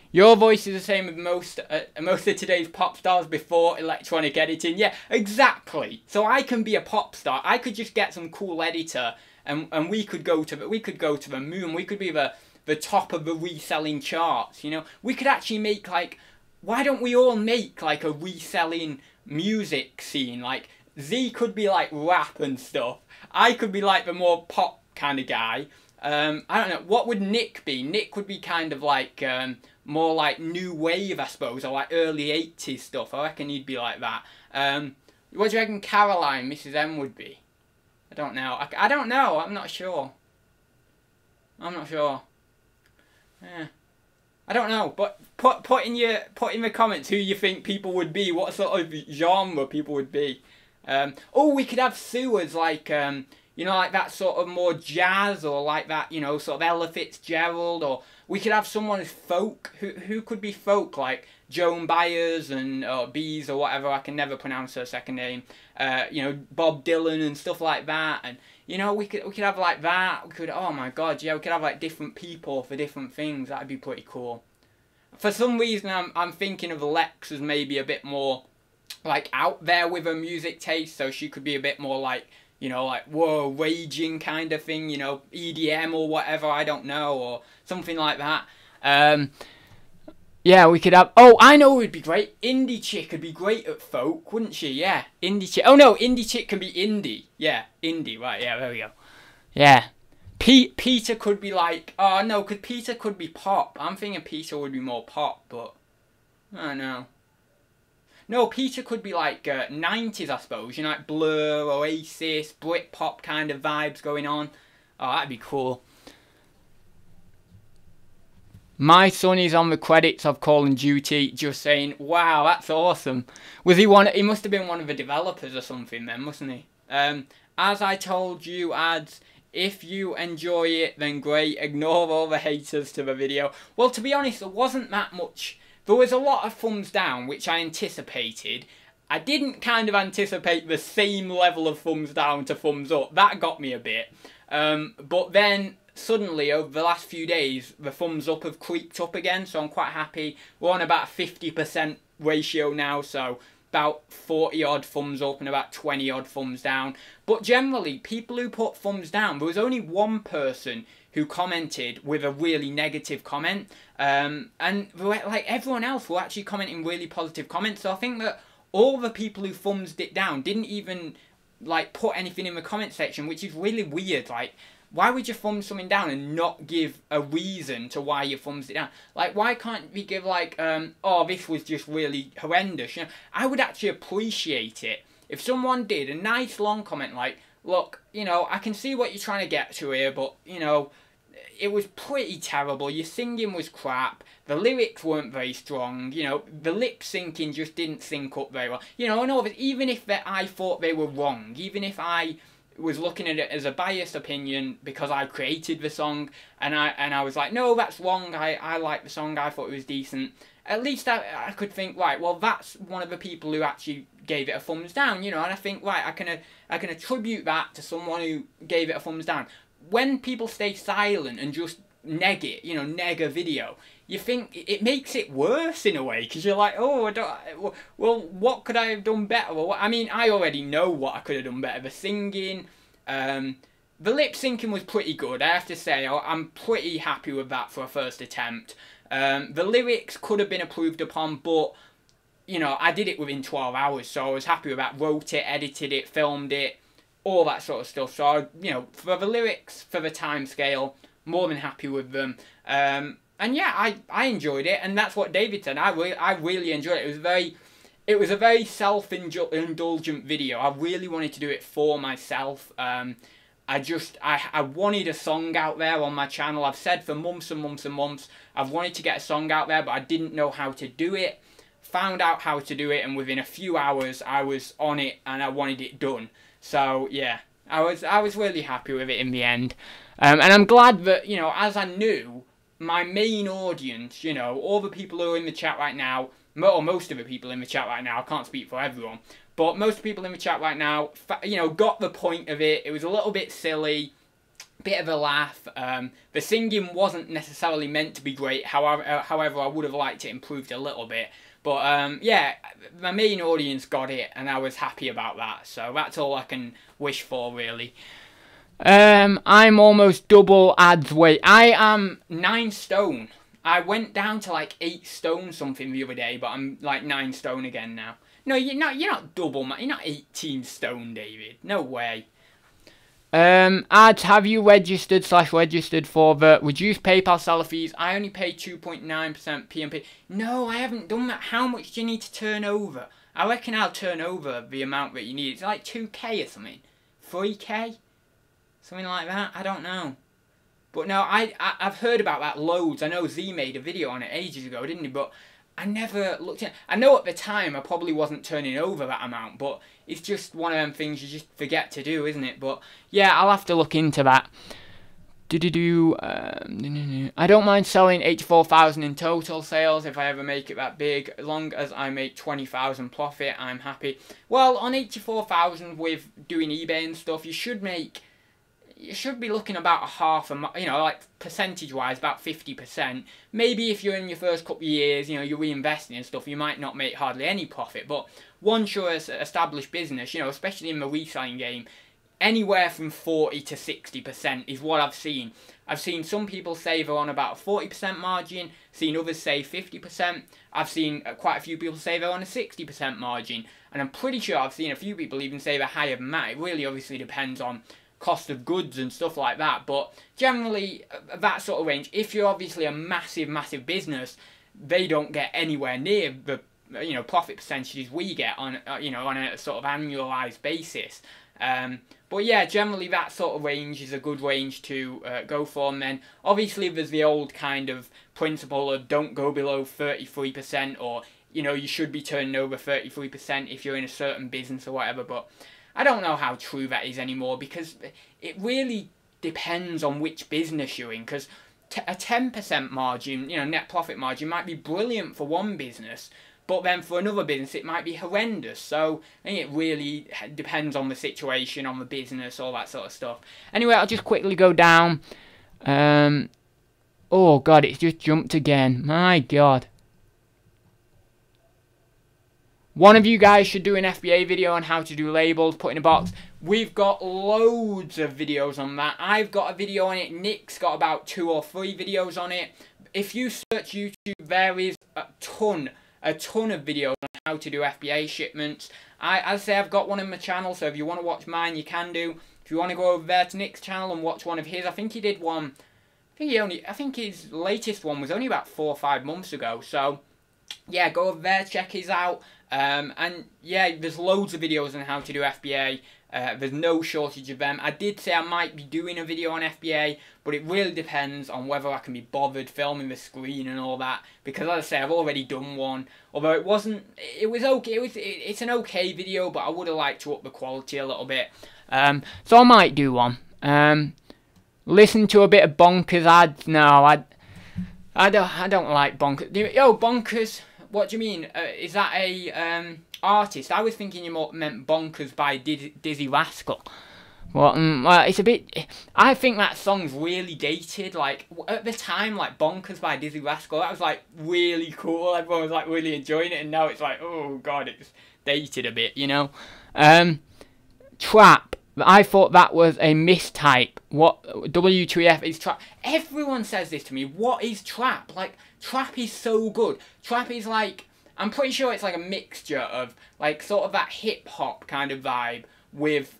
Your voice is the same as most of today's pop stars before electronic editing. Yeah, exactly. So I can be a pop star. I could just get some cool editor, and we could go to the moon. We could be the top of the reselling charts. You know, we could actually make, like, why don't we all make like a reselling music scene? Like, Z could be like rap and stuff. I could be like the more pop kind of guy. I don't know, what would Nick be? Nick would be kind of like, more like new wave, I suppose, or like early 80s stuff. I reckon he'd be like that. What do you reckon Caroline, Mrs. M, would be? I don't know. I don't know, I'm not sure. Yeah. I don't know, but put in the comments who you think people would be, what sort of genre people would be. Oh, we could have Sue as like, you know, like that sort of more jazz, or like that, you know, sort of Ella Fitzgerald, or we could have someone as folk. Who could be folk, like Joan Baez and Bees or whatever. I can never pronounce her second name. You know, Bob Dylan and stuff like that. And you know, we could have like that. We could, oh my god, yeah, we could have like different people for different things. That'd be pretty cool. For some reason, I'm thinking of Lex as maybe a bit more like out there with her music taste, so she could be a bit more like, you know, like, whoa, raging kind of thing, you know, EDM or whatever, I don't know, or something like that. Yeah, we could have, oh, I know who would be great. Indie Chick would be great at folk, wouldn't she? Yeah, Indie Chick. Oh no, Indie Chick can be indie. Yeah, indie, right, yeah, there we go. Yeah. Peter could be like, oh no, because Peter could be pop. I'm thinking Peter would be more pop, but I don't know. No, Peter could be like 90s, I suppose. You know, like Blur, Oasis, Britpop kind of vibes going on. Oh, that'd be cool. My son is on the credits of Call of Duty, just saying, wow, that's awesome. Was he one? He must have been one of the developers or something then, mustn't he? As I told you, ads, if you enjoy it, then great. Ignore all the haters to the video. Well, to be honest, there wasn't that much. There was a lot of thumbs down, which I anticipated. I didn't kind of anticipate the same level of thumbs down to thumbs up. That got me a bit. But then, suddenly, over the last few days, the thumbs up have creeped up again, so I'm quite happy. We're on about a 50% ratio now, so about 40 odd thumbs up and about 20 odd thumbs down. But generally, people who put thumbs down, there was only one person who commented with a really negative comment, and like everyone else were actually commenting really positive comments. So I think that all the people who thumbsed it down didn't even like put anything in the comment section, which is really weird. Like, why would you thumb something down and not give a reason to why you thumbs it down? Like, why can't we give like, oh, this was just really horrendous? You know, I would actually appreciate it if someone did a nice long comment like, look, you know, I can see what you're trying to get to here, but, you know, it was pretty terrible. Your singing was crap. The lyrics weren't very strong. You know, the lip syncing just didn't sync up very well. You know, and all of it, even if I thought they were wrong, even if I was looking at it as a biased opinion because I created the song and I was like, no, that's wrong. I like the song. I thought it was decent. At least I could think, right, well, that's one of the people who actually gave it a thumbs down, you know, and I think, right, I can attribute that to someone who gave it a thumbs down. When people stay silent and just neg it, you know, neg a video, you think it makes it worse in a way, because you're like, oh, well, what could I have done better? Well, I mean, I already know what I could have done better. The singing, the lip syncing was pretty good, I have to say. I'm pretty happy with that for a first attempt. The lyrics could have been improved upon, but, you know, I did it within 12 hours, so I was happy with that. Wrote it, edited it, filmed it, all that sort of stuff. So, you know, for the lyrics, for the time scale, more than happy with them. And yeah, I enjoyed it, and that's what David said. I really enjoyed it. It was a very self-indulgent video. I really wanted to do it for myself. I wanted a song out there on my channel. I've said for months and months and months, I've wanted to get a song out there, but I didn't know how to do it. Found out how to do it, and within a few hours, I was on it, and I wanted it done. So yeah, I was really happy with it in the end, and I'm glad that, you know, as I knew, my main audience, you know, all the people who are in the chat right now, or most of the people in the chat right now, I can't speak for everyone, but most people in the chat right now, you know, got the point of it. It was a little bit silly, bit of a laugh. The singing wasn't necessarily meant to be great. However, I would have liked it improved a little bit. But yeah, my main audience got it, and I was happy about that. So that's all I can wish for, really. I'm almost double Ad's weight. I am 9 stone. I went down to like 8 stone something the other day, but I'm like 9 stone again now. No, you're not double, man. You're not 18 stone, David. No way. Ads, have you registered for the reduced PayPal seller fees? I only pay 2.9% PMP. No, I haven't done that. How much do you need to turn over? I reckon I'll turn over the amount that you need. It's like 2k or something. 3k? Something like that. I don't know. But no, I've heard about that loads. I know Z made a video on it ages ago, didn't he? But I never looked at it. I know at the time I probably wasn't turning over that amount, but it's just one of them things you just forget to do, isn't it? But yeah, I'll have to look into that. I don't mind selling 84,000 in total sales if I ever make it that big. As long as I make 20,000 profit, I'm happy. Well, on 84,000 with doing eBay and stuff, you should be looking about a half, you know, like percentage-wise, about 50%. Maybe if you're in your first couple of years, you know, you're reinvesting and stuff, you might not make hardly any profit. But once you're an established business, you know, especially in the reselling game, anywhere from 40 to 60% is what I've seen. I've seen some people say they're on about a 40% margin, seen others say 50%. I've seen quite a few people say they're on a 60% margin. And I'm pretty sure I've seen a few people even say they're higher than that. It really obviously depends on cost of goods and stuff like that, but generally that sort of range. If you're obviously a massive business, they don't get anywhere near the, you know, profit percentages we get on, you know, on a sort of annualized basis. But yeah, generally that sort of range is a good range to go for. And then obviously there's the old kind of principle of don't go below 33%, or, you know, you should be turning over 33% if you're in a certain business or whatever. But I don't know how true that is anymore, because it really depends on which business you're in, because a 10% margin, you know, net profit margin might be brilliant for one business, but then for another business it might be horrendous. So I think it really depends on the situation, on the business, all that sort of stuff. Anyway, I'll just quickly go down. Oh god, it's just jumped again. My god. One of you guys should do an FBA video on how to do labels, put in a box. We've got loads of videos on that. I've got a video on it. Nick's got about 2 or 3 videos on it. If you search YouTube, there is a ton of videos on how to do FBA shipments. As I say, I've got one on my channel, so if you want to watch mine, you can do. If you want to go over there to Nick's channel and watch one of his, I think he did one. I think his latest one was only about 4 or 5 months ago. So yeah, go over there, check his out. And yeah, there's loads of videos on how to do FBA. There's no shortage of them. I did say I might be doing a video on FBA, but it really depends on whether I can be bothered filming the screen and all that. Because as I say, I've already done one. Although it was okay. It's an okay video, but I would have liked to up the quality a little bit. So I might do one. Listen to a bit of Bonkers ads. No, I don't like Bonkers. Yo, Bonkers. What do you mean? Is that a artist? I was thinking you meant Bonkers by Dizzy Rascal. Well, it's a bit. I think that song's really dated. Like at the time, like Bonkers by Dizzy Rascal, that was like really cool. Everyone was like really enjoying it, and now it's like, oh god, it's dated a bit, you know. Trap. I thought that was a mistype. What W2F is trap? Everyone says this to me. What is trap? Like, trap is so good. Trap is like, I'm pretty sure it's like a mixture of like sort of that hip hop kind of vibe with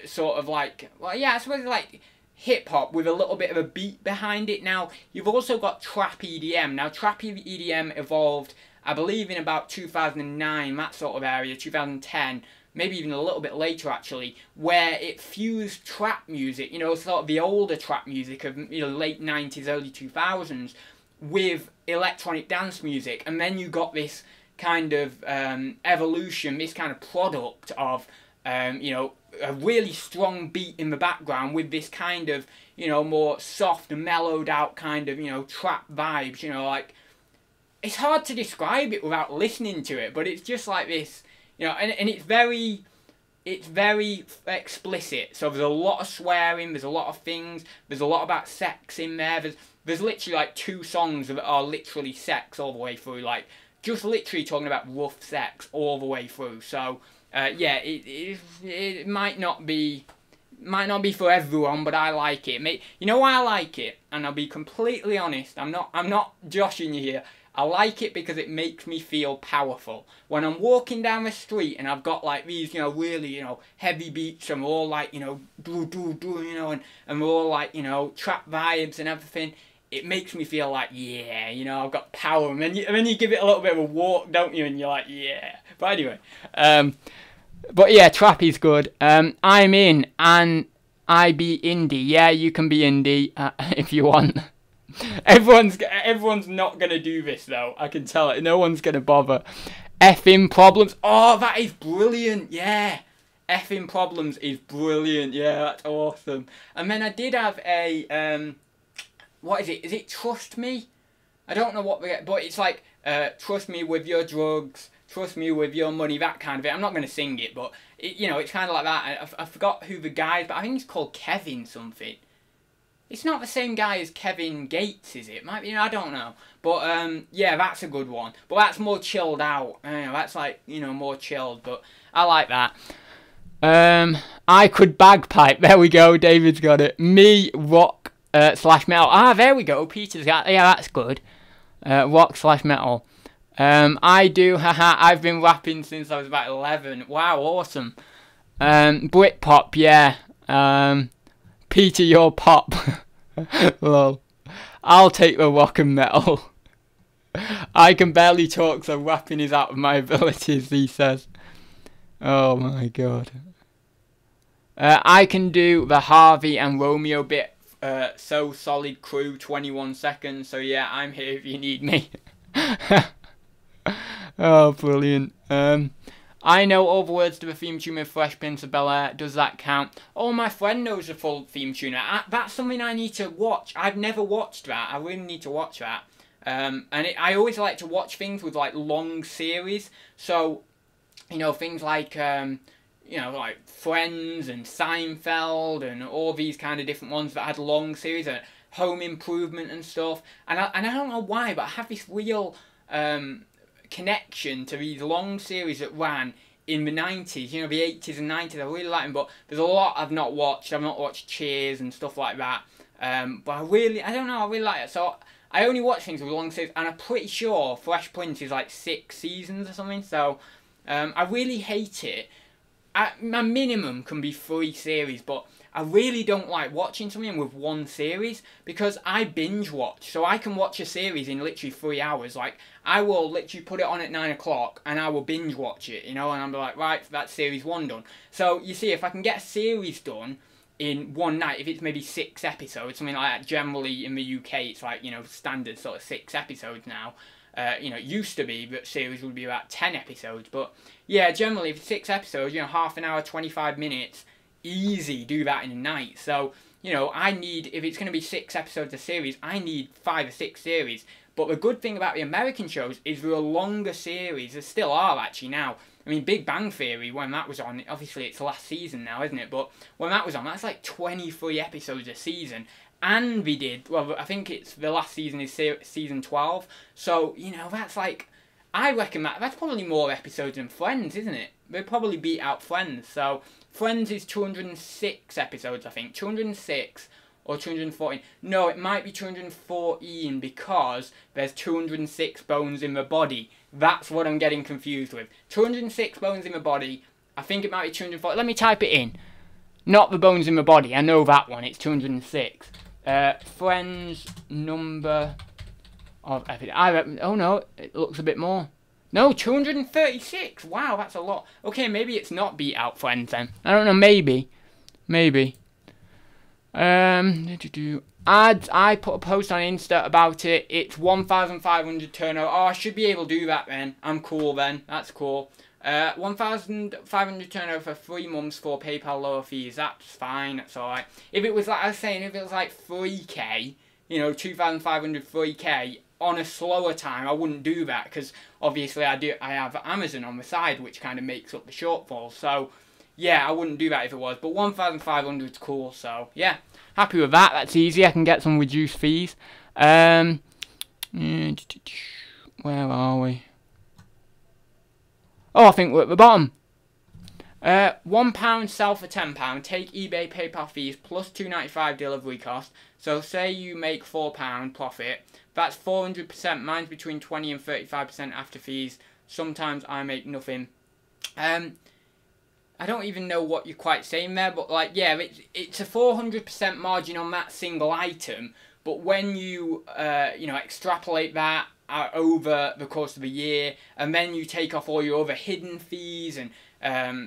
sort of like, well, yeah, I suppose like hip hop with a little bit of a beat behind it. Now you've also got trap EDM. Now trap EDM evolved, I believe, in about 2009, that sort of area, 2010. Maybe even a little bit later actually, where it fused trap music, you know, sort of the older trap music of, you know, late 90s, early 2000s, with electronic dance music, and then you got this kind of evolution, this kind of product of, you know, a really strong beat in the background with this kind of, you know, more soft and mellowed out kind of, you know, trap vibes, you know, like, it's hard to describe it without listening to it, but it's just like this. You know, and it's very explicit. So there's a lot of swearing, there's a lot of things, there's a lot about sex in there. There's literally like 2 songs that are literally sex all the way through, like just literally talking about rough sex all the way through. So yeah, it might not be for everyone, but I like it. You know why I like it? And I'll be completely honest. I'm not joshing you here. I like it because it makes me feel powerful. When I'm walking down the street and I've got like these, you know, really, you know, heavy beats and we're all like, you know, do, you know, and we're all like, you know, trap vibes and everything, it makes me feel like, yeah, you know, I've got power. And then you give it a little bit of a walk, don't you? And you're like, yeah. But anyway, but yeah, trap is good. I'm in and I be indie. Yeah, you can be indie if you want. Everyone's not gonna do this though. I can tell it. No one's gonna bother. Effing problems. Oh, that is brilliant. Yeah, effing problems is brilliant. Yeah, that's awesome. And then I did have a what is it? Is it Trust Me? I don't know what but it's like trust me with your drugs. Trust me with your money. That kind of it. I'm not gonna sing it, but you know, it's kind of like that. I forgot who the guy is, but I think he's called Kevin something. It's not the same guy as Kevin Gates, is it? Might be, I don't know. But, yeah, that's a good one. But that's more chilled out. That's like, you know, more chilled. But I like that. I could bagpipe. There we go. David's got it. Me, rock, slash metal. Ah, there we go. Peter's got, yeah, that's good. Rock slash metal. I do, haha, I've been rapping since I was about 11. Wow, awesome. Britpop, yeah. Peter, you're pop. Lol. I'll take the rock and metal. I can barely talk, so rapping is out of my abilities, he says. Oh my god. I can do the Harvey and Romeo bit. So solid crew, 21 seconds. So yeah, I'm here if you need me. Oh, brilliant. I know all the words to the theme tune of Fresh Prince of Bel-Air. Does that count? Oh, my friend knows the full theme tune. That's something I need to watch. I've never watched that. I really need to watch that. I always like to watch things with like long series. So, you know, things like you know, like Friends and Seinfeld and all these kind of different ones that had long series, and Home Improvement and stuff. And I don't know why, but I have this real connection to these long series that ran in the 90s, you know, the 80s and 90s. I really like them, but there's a lot I've not watched. I've not watched Cheers and stuff like that. But I don't know, I really like it. So I only watch things with long series, and I'm pretty sure Fresh Prince is like 6 seasons or something. So I really hate it. My minimum can be 3 series, but I really don't like watching something with 1 series because I binge watch. So I can watch a series in literally 3 hours. Like, I will literally put it on at 9 o'clock and I will binge watch it, you know, and I'm like, right, that's series 1 done. So you see, if I can get a series done in one night, if it's maybe 6 episodes, something like that, generally in the UK it's like, you know, standard sort of 6 episodes now. You know, it used to be that series would be about 10 episodes, but yeah, generally if it's 6 episodes, you know, half an hour, 25 minutes, easy do that in a night. So, you know, I need, if it's going to be 6 episodes a series, I need 5 or 6 series. But the good thing about the American shows is there are longer series. There still are actually now. I mean, Big Bang Theory, when that was on, obviously it's last season now, isn't it? But when that was on, that's like 23 episodes a season. And we did, well, I think it's, the last season is season 12. So, you know, that's like, I reckon that's probably more episodes than Friends, isn't it? They'd probably beat out Friends. So, Friends is 206 episodes, I think. 206 or 214. No, it might be 214 because there's 206 bones in the body. That's what I'm getting confused with. 206 bones in the body. I think it might be 240. Let me type it in. Not the bones in the body. I know that one. It's 206. Friends number of episodes. Oh no, it looks a bit more. No, 236. Wow, that's a lot. Okay, maybe it's not beat out Friends then. I don't know. Maybe. Ads. I put a post on Insta about it. It's 1,500 turnover. Oh, I should be able to do that then. I'm cool then. That's cool. 1,500 turnover for 3 months for PayPal lower fees. That's fine. That's alright. If it was like I was saying, if it was like 3k, you know, 2,500, 3k on a slower time, I wouldn't do that because obviously I have Amazon on the side, which kind of makes up the shortfall. So yeah, I wouldn't do that if it was. But 1,500 is cool. So yeah, happy with that. That's easy. I can get some reduced fees. Where are we? Oh, I think we're at the bottom. £1 sell for £10. Take eBay PayPal fees plus $2.95 delivery cost. So say you make £4 profit. That's 400%. Mine's between 20 and 35% after fees. Sometimes I make nothing. I don't even know what you're quite saying there, but like, yeah, it's a 400% margin on that single item. But when you you know, extrapolate that over the course of a year, and then you take off all your other hidden fees, and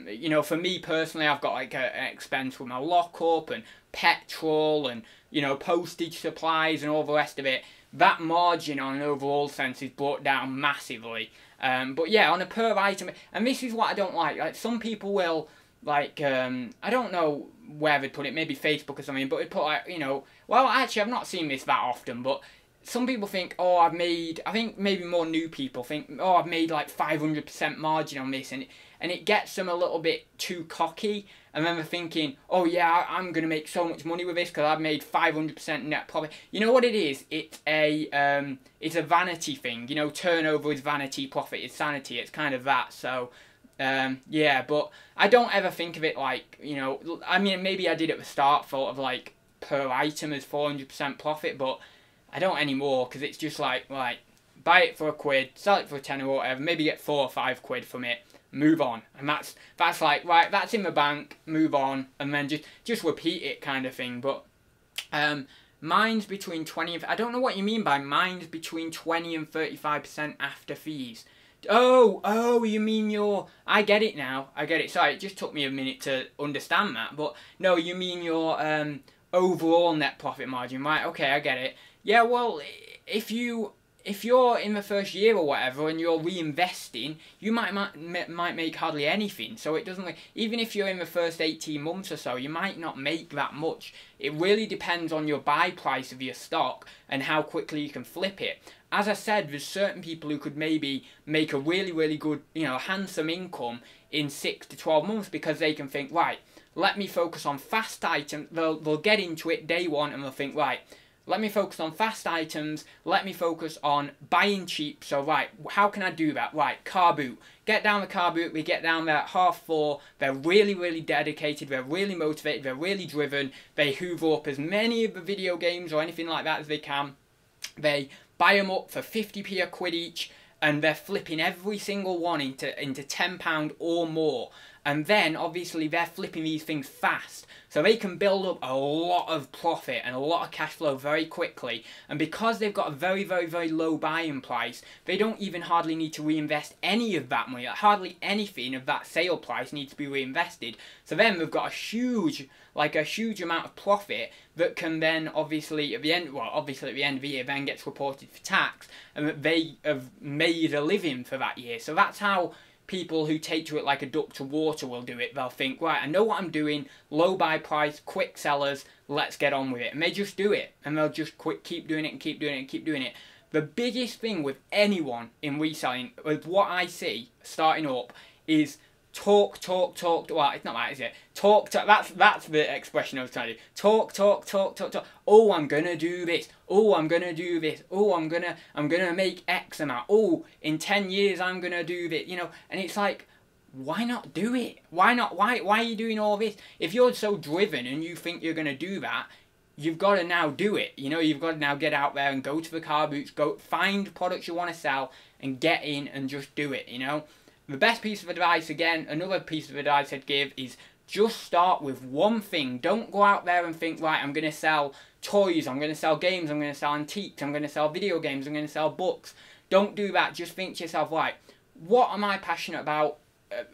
you know, for me personally, I've got like an expense with my lockup and petrol and, you know, postage supplies and all the rest of it. That margin on an overall sense is brought down massively. But yeah, on a per item, and this is what I don't like. Like, some people will, like, I don't know where they put it, maybe Facebook or something, but they put, like, you know, well, actually, I've not seen this that often, but some people think, oh, I think maybe more new people think, oh, I've made like 500% margin on this, and it gets them a little bit too cocky, and then they're thinking, oh yeah, I'm going to make so much money with this because I've made 500% net profit. You know what it is? It's a vanity thing. You know, turnover is vanity, profit is sanity. It's kind of that. So, yeah, but I don't ever think of it like, you know, I mean, maybe I did at the start, thought of like per item as 400% profit, but I don't anymore because it's just like, buy it for £1, sell it for a tenner or whatever, maybe get 4 or 5 quid from it, move on, and that's like, right, that's in the bank, move on, and then just repeat it kind of thing. But mine's between 20 and, I don't know what you mean by mine's between 20 and 35% after fees. Oh, you mean I get it now, I get it. Sorry, it just took me a minute to understand that, but no, you mean your overall net profit margin, right? Okay, I get it. Yeah, well, if you're in the first year or whatever and you're reinvesting, you might make hardly anything. So it doesn't, even if you're in the first 18 months or so, you might not make that much. It really depends on your buy price of your stock and how quickly you can flip it. As I said, there's certain people who could maybe make a really, really good, you know, handsome income in 6 to 12 months because they can think, right, let me focus on fast items. They'll get into it day one and they'll think, right, let me focus on fast items, let me focus on buying cheap. So right, how can I do that? Right, car boot. Get down the car boot, we get down there at 4:30, they're really, really dedicated, they're really motivated, they're really driven, they hoover up as many of the video games or anything like that as they can, they buy them up for 50p a quid each, and they're flipping every single one into £10 or more. And then, obviously, they're flipping these things fast. So they can build up a lot of profit and a lot of cash flow very quickly. And because they've got a very, very, very low buying price, they don't even hardly need to reinvest any of that money. Hardly anything of that sale price needs to be reinvested. So then they've got a huge amount of profit that can then obviously at the end of the year then gets reported for tax, and that they have made a living for that year. So that's how people who take to it like a duck to water will do it. They'll think, right, I know what I'm doing, low buy price, quick sellers, let's get on with it. And they just do it, and they'll just keep doing it and keep doing it and keep doing it. The biggest thing with anyone in reselling, with what I see starting up, is talk. Well, it's not that, is it? Talk. That's the expression I was trying to do. Talk. Oh, I'm gonna do this. Oh, I'm gonna do this. Oh, I'm gonna make X amount. Oh, in 10 years I'm gonna do this. You know, and it's like, why not do it? Why not? Why are you doing all this? If you're so driven and you think you're gonna do that, you've got to now do it. You know, you've got to now get out there and go to the car boots, go find products you want to sell, and get in and just do it. You know. The best piece of advice, again, another piece of advice I'd give is just start with one thing. Don't go out there and think, right, I'm going to sell toys, I'm going to sell games, I'm going to sell antiques, I'm going to sell video games, I'm going to sell books. Don't do that. Just think to yourself, right, what am I passionate about,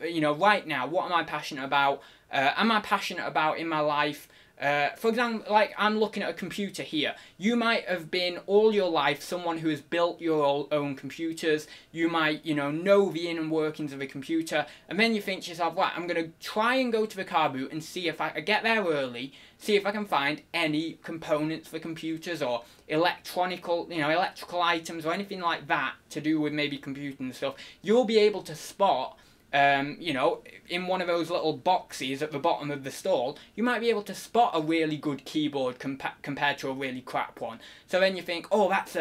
right now? What am I passionate about? Am I passionate about in my life? For example, like I'm looking at a computer here. You might have been all your life someone who has built your own computers. You might, know the inner workings of a computer, and then you think to yourself, right, I'm going to try and go to the car boot and see if I get there early, see if I can find any components for computers or electrical items or anything like that to do with maybe computing and stuff. You'll be able to spot in one of those little boxes at the bottom of the stall, you might be able to spot a really good keyboard compared to a really crap one. So then you think, oh, that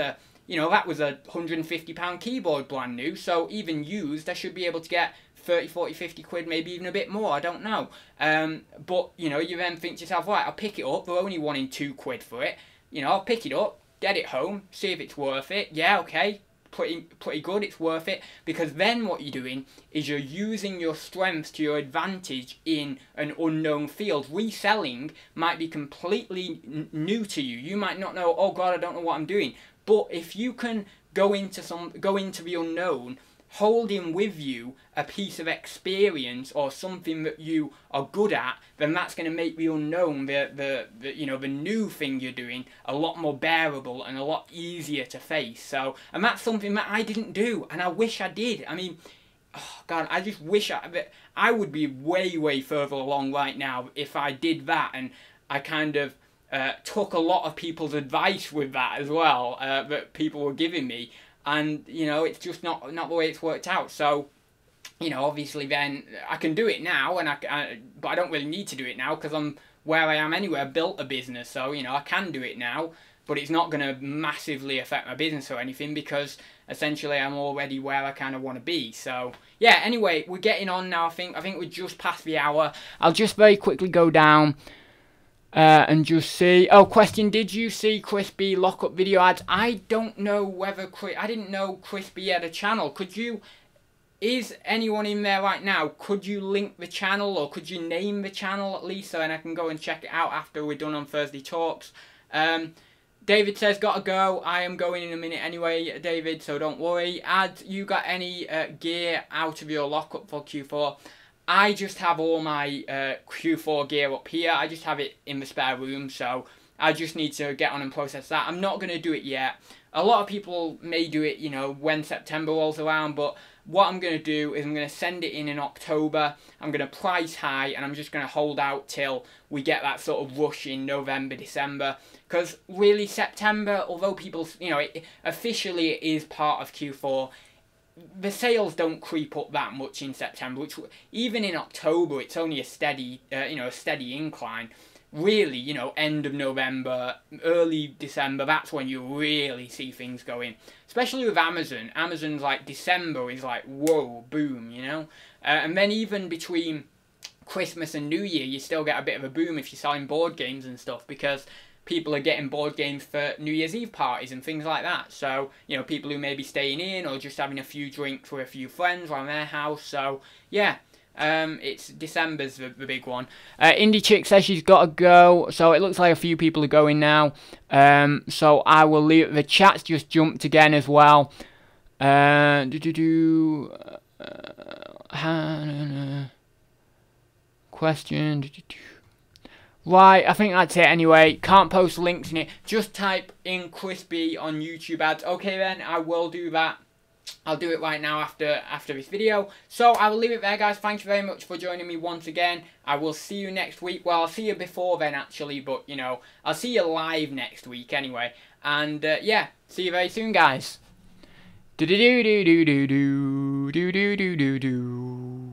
was a £150 keyboard brand new, so even used, I should be able to get 30, 40, 50 quid, maybe even a bit more, I don't know. But, you then think to yourself, right, I'll pick it up, they're only wanting £2 for it. I'll pick it up, get it home, see if it's worth it. Yeah, okay. Pretty good, it's worth it, because then what you're doing is you're using your strengths to your advantage in an unknown field. Reselling might be completely new to you. You might not know, oh God, I don't know what I'm doing. But if you can go into the unknown, holding with you a piece of experience or something that you are good at, then that's going to make the unknown, the new thing you're doing, a lot more bearable and a lot easier to face. So, and that's something that I didn't do, and I wish I did. I mean, oh God, I just wish that I would be way, way further along right now if I did that, and I kind of took a lot of people's advice with that as well, that people were giving me. And, it's just not the way it's worked out. So, obviously then I can do it now, and but I don't really need to do it now because I'm where I am anyway. I built a business, so, I can do it now, but it's not going to massively affect my business or anything because essentially I'm already where I kind of want to be. So, yeah, anyway, we're getting on now. I think we're just past the hour. I'll just very quickly go down and just see. Oh, question, did you see Chris B lockup video ads? I don't know whether I didn't know Chris B had a channel. Is anyone in there right now? Could you link the channel, or could you name the channel at least, so then I can go and check it out after we're done on Thursday Talks? David says, gotta go. I am going in a minute anyway, David, so don't worry. You got any gear out of your lockup for Q4? I just have all my Q4 gear up here. I just have it in the spare room, so I just need to get on and process that. I'm not going to do it yet. A lot of people may do it, when September rolls around, but what I'm going to do is I'm going to send it in October. I'm going to price high, and I'm just going to hold out till we get that sort of rush in November, December. Because really September, although people, officially it is part of Q4, the sales don't creep up that much in September, which even in October it's only a steady, a steady incline. really, you know, end of November, early December, that's when you really see things going. Especially with Amazon. Amazon's like December is like, whoa, boom, you know. And then even between Christmas and New Year, you still get a bit of a boom if you're selling board games and stuff, because people are getting board games for New Year's Eve parties and things like that. So, you know, people who may be staying in or just having a few drinks with a few friends around their house. So, yeah. It's December's the big one. Indie Chick says she's got to go, so it looks like a few people are going now. So I will leave it. The chat's just jumped again as well. Question. Right, I think that's it anyway. Can't post links in it. Just type in Crispy on YouTube ads. Okay then, I will do that. I'll do it right now after this video. So I will leave it there, guys. Thank you very much for joining me once again. I will see you next week. Well, I'll see you before then actually, but you know, I'll see you live next week anyway. And yeah, see you very soon, guys. Do do do do do do do do do do do.